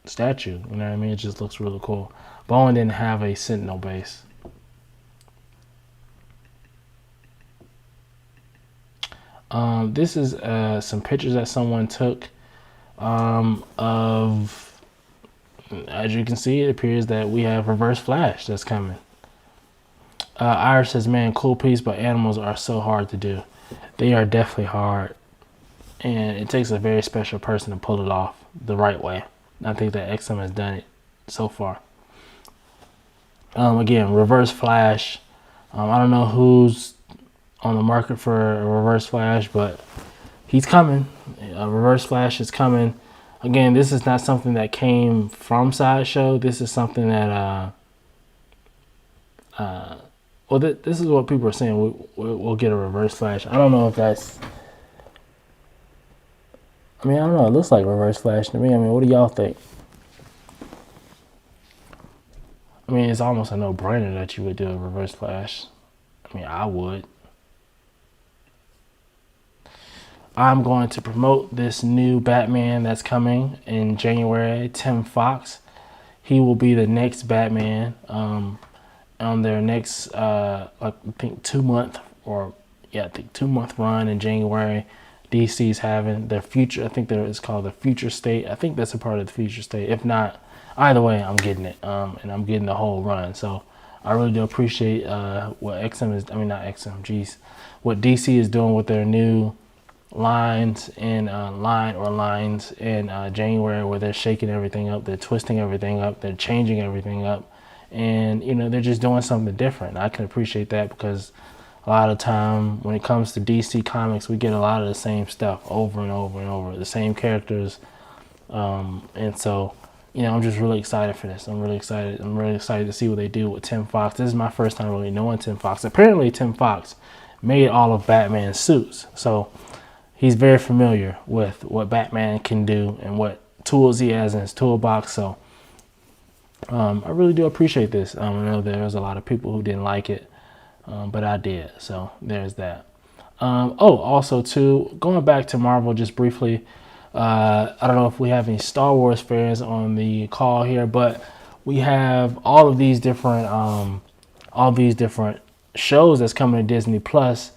statue. You know what I mean? It just looks really cool. Bowen didn't have a Sentinel base. This is some pictures that someone took of, as you can see, it appears that we have Reverse Flash that's coming. Iris says, man, cool piece, but animals are so hard to do. They are definitely hard. And it takes a very special person to pull it off the right way. I think that XM has done it so far. Again, Reverse Flash. I don't know who's on the market for a Reverse Flash, but he's coming. Reverse Flash is coming. Again, this is not something that came from Sideshow. This is something that this is what people are saying. We'll get a Reverse Flash. I don't know if that's. I mean, I don't know. It looks like Reverse Flash to me. I mean, what do y'all think? I mean, it's almost a no-brainer that you would do a Reverse Flash. I mean, I would. I'm going to promote this new Batman that's coming in January, Tim Fox. He will be the next Batman on their next, I think 2-month run in January. DC's having their future. I think it's called the Future State. I think that's a part of the Future State. If not, either way, I'm getting it, and I'm getting the whole run. So I really do appreciate what what DC is doing with their new lines in lines in January, where they're shaking everything up, they're twisting everything up, they're changing everything up, and they're just doing something different. I can appreciate that because a lot of time when it comes to DC Comics, we get a lot of the same stuff over and over and over, the same characters, and so I'm just really excited for this. I'm really excited to see what they do with Tim Fox. This is my first time really knowing Tim Fox. Apparently Tim Fox made all of Batman's suits, so he's very familiar with what Batman can do and what tools he has in his toolbox. So I really do appreciate this. I know there's a lot of people who didn't like it, but I did. So there's that. Also too, going back to Marvel just briefly, I don't know if we have any Star Wars fans on the call here, but we have all of these different shows that's coming to Disney Plus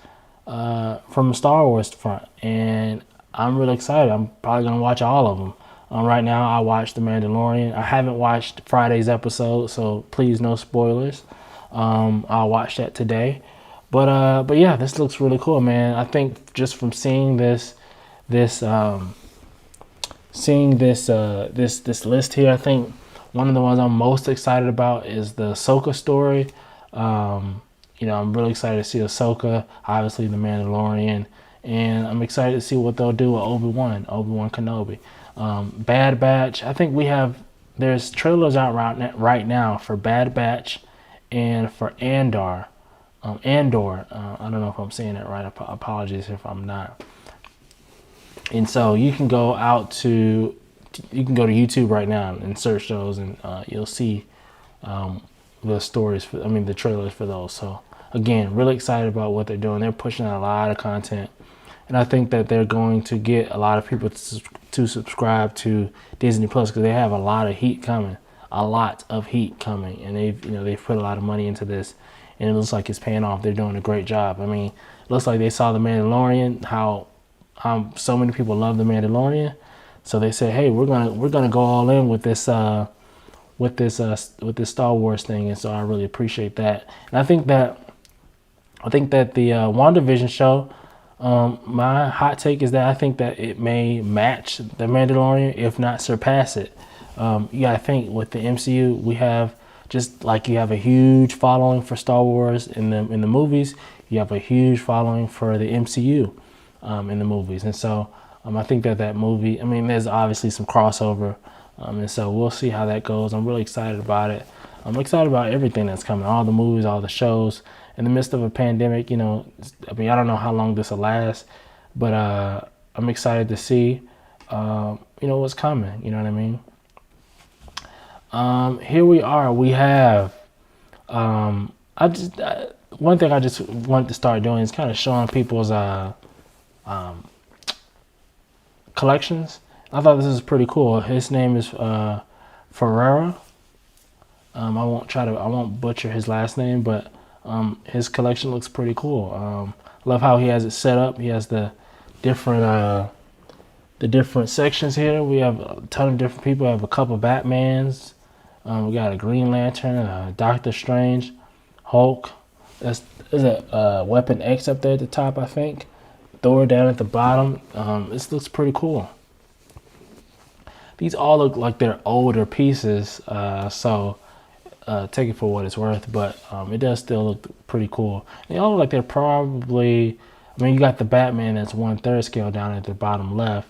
from Star Wars front, and I'm really excited. I'm probably gonna watch all of them. Right now, I watched The Mandalorian. I haven't watched Friday's episode, so please no spoilers. I'll watch that today. But yeah, this looks really cool, man. I think just from seeing this list here, I think one of the ones I'm most excited about is the Ahsoka story. I'm really excited to see Ahsoka, obviously The Mandalorian, and I'm excited to see what they'll do with Obi-Wan Kenobi. Bad Batch, I think there's trailers out right now for Bad Batch and for Andor. I don't know if I'm saying it right. Apologies if I'm not. And so you can go to YouTube right now and search those, and you'll see the trailers for those. So again, really excited about what they're doing. They're pushing out a lot of content, and I think that they're going to get a lot of people to subscribe to Disney Plus because they have a lot of heat coming, and they've put a lot of money into this, and it looks like it's paying off. They're doing a great job. I mean, it looks like they saw The Mandalorian, how so many people love The Mandalorian, so they said, hey, we're gonna go all in with this Star Wars thing, and so I really appreciate that. And I think that the WandaVision show, my hot take is that I think that it may match The Mandalorian, if not surpass it. You gotta think, with the MCU, we have, just like you have a huge following for Star Wars in the movies, you have a huge following for the MCU in the movies. And so I think that movie, I mean, there's obviously some crossover, and so we'll see how that goes. I'm really excited about it. I'm excited about everything that's coming, all the movies, all the shows. In the midst of a pandemic, I mean, I don't know how long this will last, but I'm excited to see, what's coming. You know what I mean? Here we are. We have, one thing I just wanted to start doing is kind of showing people's collections. I thought this was pretty cool. His name is Ferreira. I won't butcher his last name, but his collection looks pretty cool. Love how he has it set up. He has the different sections here. We have a ton of different people. We have a couple Batmans. We got a Green Lantern, Doctor Strange, Hulk. There's a Weapon X up there at the top, I think. Thor down at the bottom. This looks pretty cool. These all look like they're older pieces, so take it for what it's worth, but it does still look pretty cool. They all look like they're probably, I mean, you got the Batman that's 1/3 scale down at the bottom left,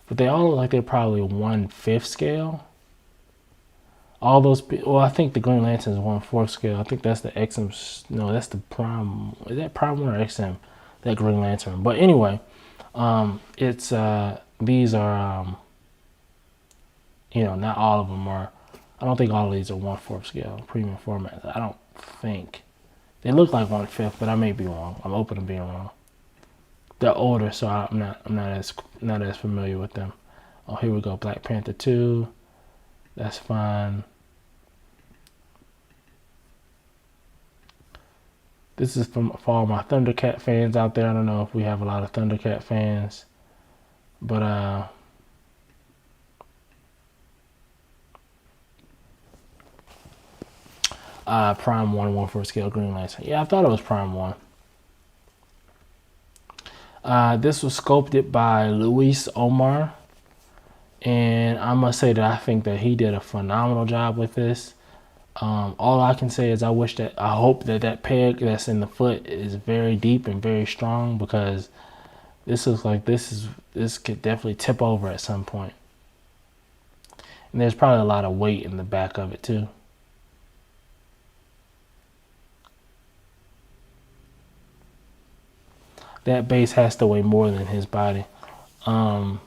but they all look like they're probably 1/5 scale. All those, well, I think the Green Lantern is 1/4 scale. I think that's the XM, no, that's the Prime, is that Prime 1 or XM? That Green Lantern. But anyway, it's, these are, not all of them are, I don't think all of these are 1/4 scale premium formats. I don't think. They look like 1/5, but I may be wrong. I'm open to being wrong. They're older, so I'm not as familiar with them. Oh, here we go. Black Panther 2. That's fine. This is for all my Thundercat fans out there. I don't know if we have a lot of Thundercat fans, but Prime 1 1/4 scale Green Lantern. Yeah, I thought it was Prime 1. This was sculpted by Luis Omar, and I must say that I think that he did a phenomenal job with this. All I can say is I hope that peg that's in the foot is very deep and very strong, because this looks like this could definitely tip over at some point. And there's probably a lot of weight in the back of it too. That base has to weigh more than his body. Yeah,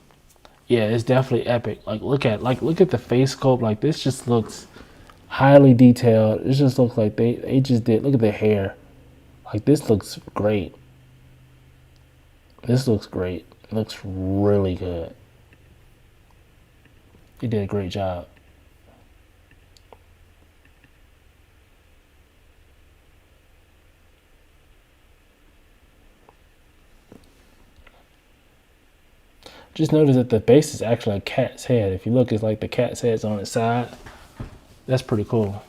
it's definitely epic. Look at the face sculpt. Like, this just looks highly detailed. It just looks like they just did. Look at the hair. Like, this looks great. This looks great. It looks really good. He did a great job. Just notice that the base is actually a cat's head. If you look, it's like the cat's head's on its side. That's pretty cool.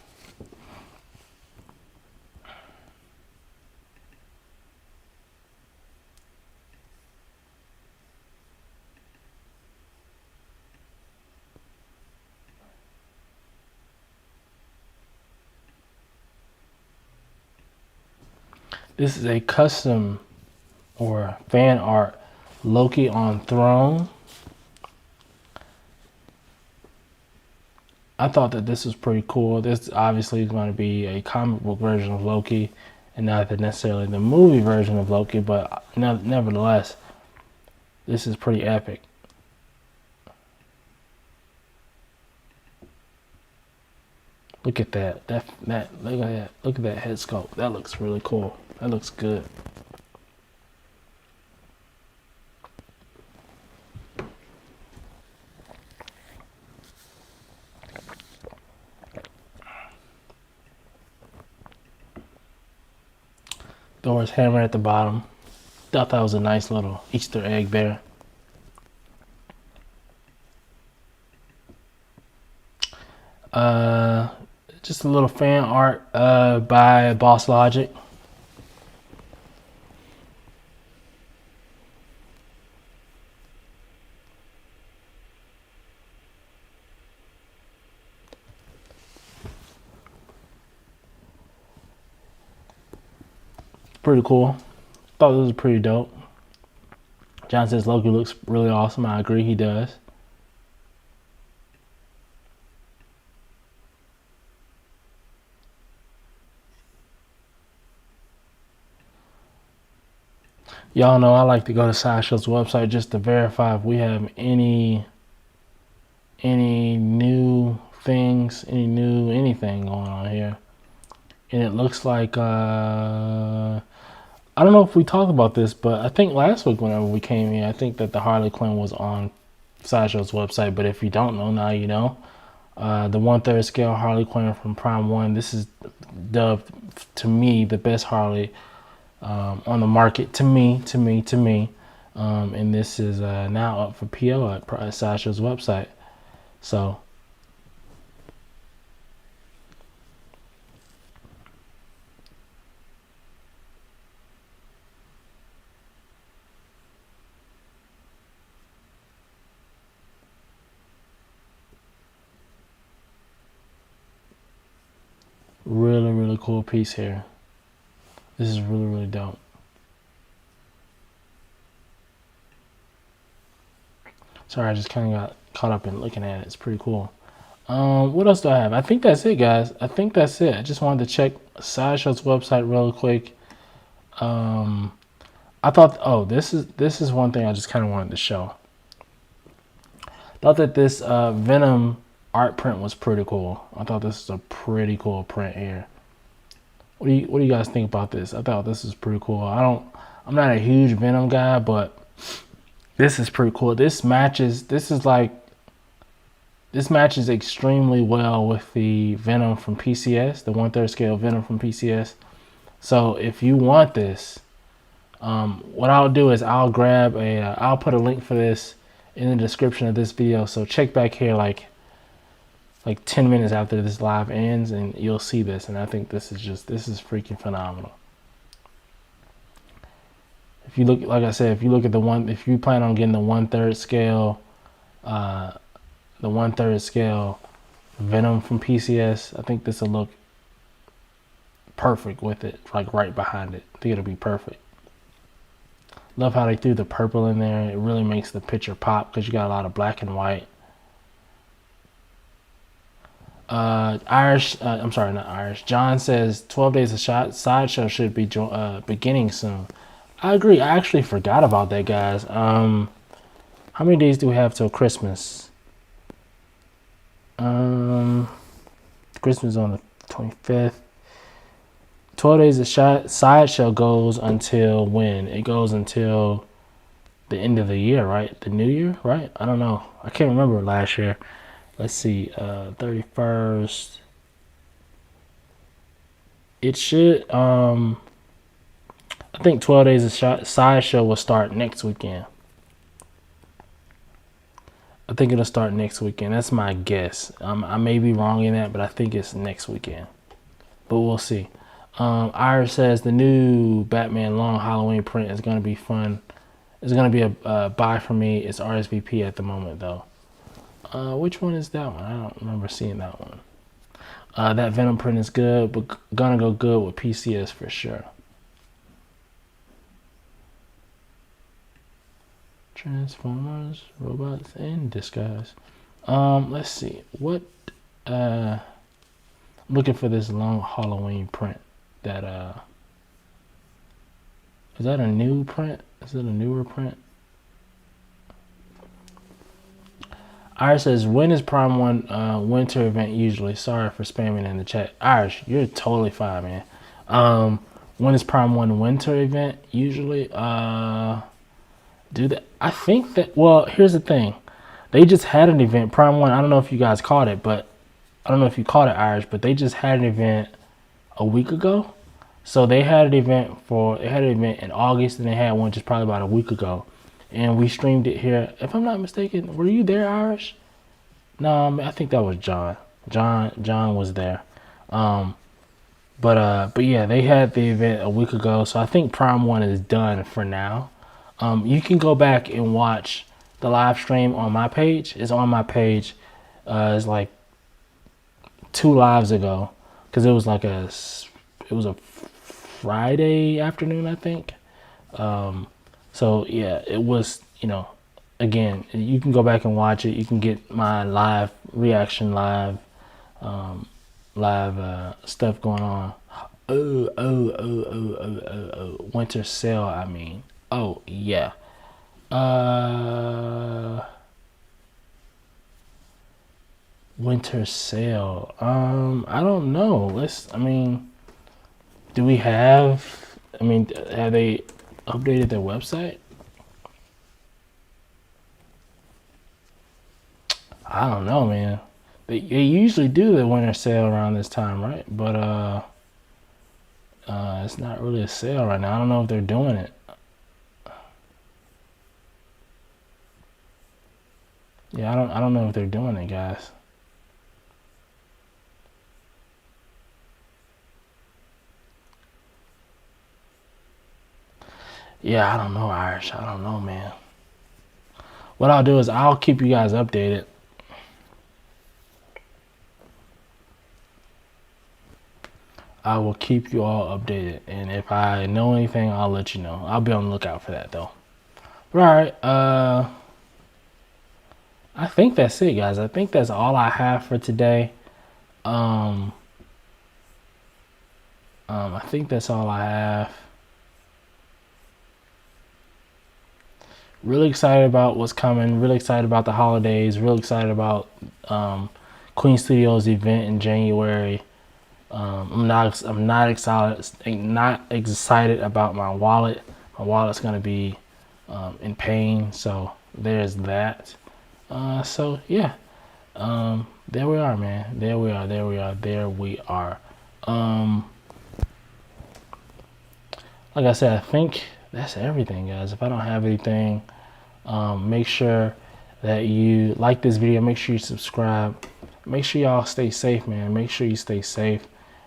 This is a custom or fan art Loki on Throne. I thought that this was pretty cool. This obviously is going to be a comic book version of Loki and not necessarily the movie version of Loki, but nevertheless, this is pretty epic. Look at that. Look at that head sculpt. That looks really cool. That looks good. Thor's hammer at the bottom. Thought that was a nice little Easter egg there. Just a little fan art by Boss Logic. Pretty cool. Thought this was pretty dope. John says Loki looks really awesome. I agree, he does. Y'all know I like to go to Sideshow's website just to verify if we have any new things, anything going on here. And it looks like I don't know if we talked about this, but I think last week whenever we came here, I think that the Harley Quinn was on Sideshow's website. But if you don't know, now you know. The 1/3 scale Harley Quinn from Prime 1. This is dubbed, to me, the best Harley on the market. To me. And this is now up for PO at Sideshow's website. So really cool piece here. This is really dope. Sorry, I just kind of got caught up in looking at it. It's pretty cool. What else do I have? I think that's it, guys. I think that's it. I just wanted to check Sideshow's website real quick. I thought, this is one thing I just kind of wanted to show. Thought that this Venom art print was pretty cool. I thought this is a pretty cool print here. What do you guys think about this? I thought this is pretty cool. I'm not a huge Venom guy, but this is pretty cool. This matches extremely well with the Venom from PCS, the 1/3 scale Venom from PCS. So if you want this, what I'll do is I'll put a link for this in the description of this video. So check back here like 10 minutes after this live ends and you'll see this. And I think this is freaking phenomenal. If you look, like I said, if you plan on getting the 1/3 scale, Venom from PCS, I think this will look perfect with it, like right behind it. I think it'll be perfect. Love how they threw the purple in there. It really makes the picture pop because you got a lot of black and white. John says 12 Days of Sideshow should be beginning soon. I agree. I actually forgot about that, guys. How many days do we have till Christmas? Christmas on the 25th. 12 Days of Sideshow goes until when? It goes until the end of the year, right? The new year, right? I don't know. I can't remember last year. Let's see, 31st. It should, I think 12 Days of Sideshow will start next weekend. I think it'll start next weekend. That's my guess. I may be wrong in that, but I think it's next weekend. But we'll see. Iris says the new Batman Long Halloween print is going to be fun. It's going to be a buy for me. It's RSVP at the moment, though. Which one is that one? I don't remember seeing that one. That Venom print is good, but gonna go good with PCS for sure. Transformers, robots, and disguise. Let's see. What? I'm looking for this long Halloween print. That is that a new print? Is it a newer print? Iris says, when is Prime 1 winter event usually? Sorry for spamming in the chat. Iris, you're totally fine, man. when is Prime 1 winter event usually? Do that. I think that, well, here's the thing. They just had an event, Prime 1. I don't know if you guys caught it, but I don't know if you caught it, Irish, but they just had an event a week ago. So they had an event in August, and they had one just probably about a week ago. And we streamed it here. If I'm not mistaken, were you there, Irish? No, I think that was John. John was there. But yeah, they had the event a week ago. So I think Prime 1 is done for now. You can go back and watch the live stream on my page. It's on my page. It's like 2 lives ago, because it was a Friday afternoon, I think. So yeah, it was, again, you can go back and watch it. You can get my live reaction, live stuff going on. Winter sale, I mean. Oh yeah. Winter sale. I don't know. Do we have, have they updated their website? I don't know, man. They usually do the winter sale around this time, right? But it's not really a sale right now. I don't know if they're doing it. Yeah, I don't know if they're doing it, guys. Yeah, I don't know, Irish. I don't know, man. What I'll do is I'll keep you guys updated. I will keep you all updated, and if I know anything, I'll let you know. I'll be on the lookout for that, though. All right. I think that's it, guys. I think that's all I have for today. I think that's all I have. Really excited about what's coming. Really excited about the holidays. Really excited about Queen Studios event in January. I'm not excited about my wallet. My wallet's gonna be in pain. So there's that. So yeah. There we are, man. There we are. Like I said, I think that's everything, guys. If I don't have anything, make sure that you like this video. Make sure you subscribe. Make sure y'all stay safe, man. Make sure you stay safe,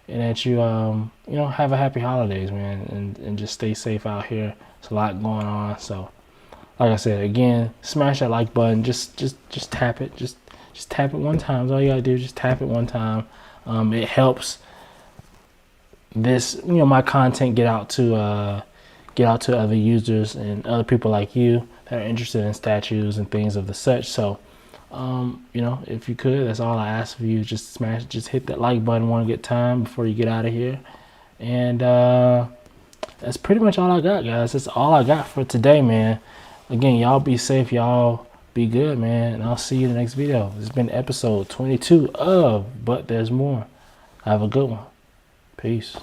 and that you have a happy holidays, man, and just stay safe out here. There's a lot going on. So like I said, again, smash that like button. Just tap it. Just tap it one time. That's all you gotta do. Just tap it one time. It helps this, my content get out to other users and other people like you that are interested in statues and things of the such. So, if you could, that's all I ask of you. Just hit that like button one good time before you get out of here. And that's pretty much all I got, guys. That's all I got for today, man. Again, y'all be safe. Y'all be good, man. And I'll see you in the next video. This has been episode 22 of But There's More. Have a good one. Peace.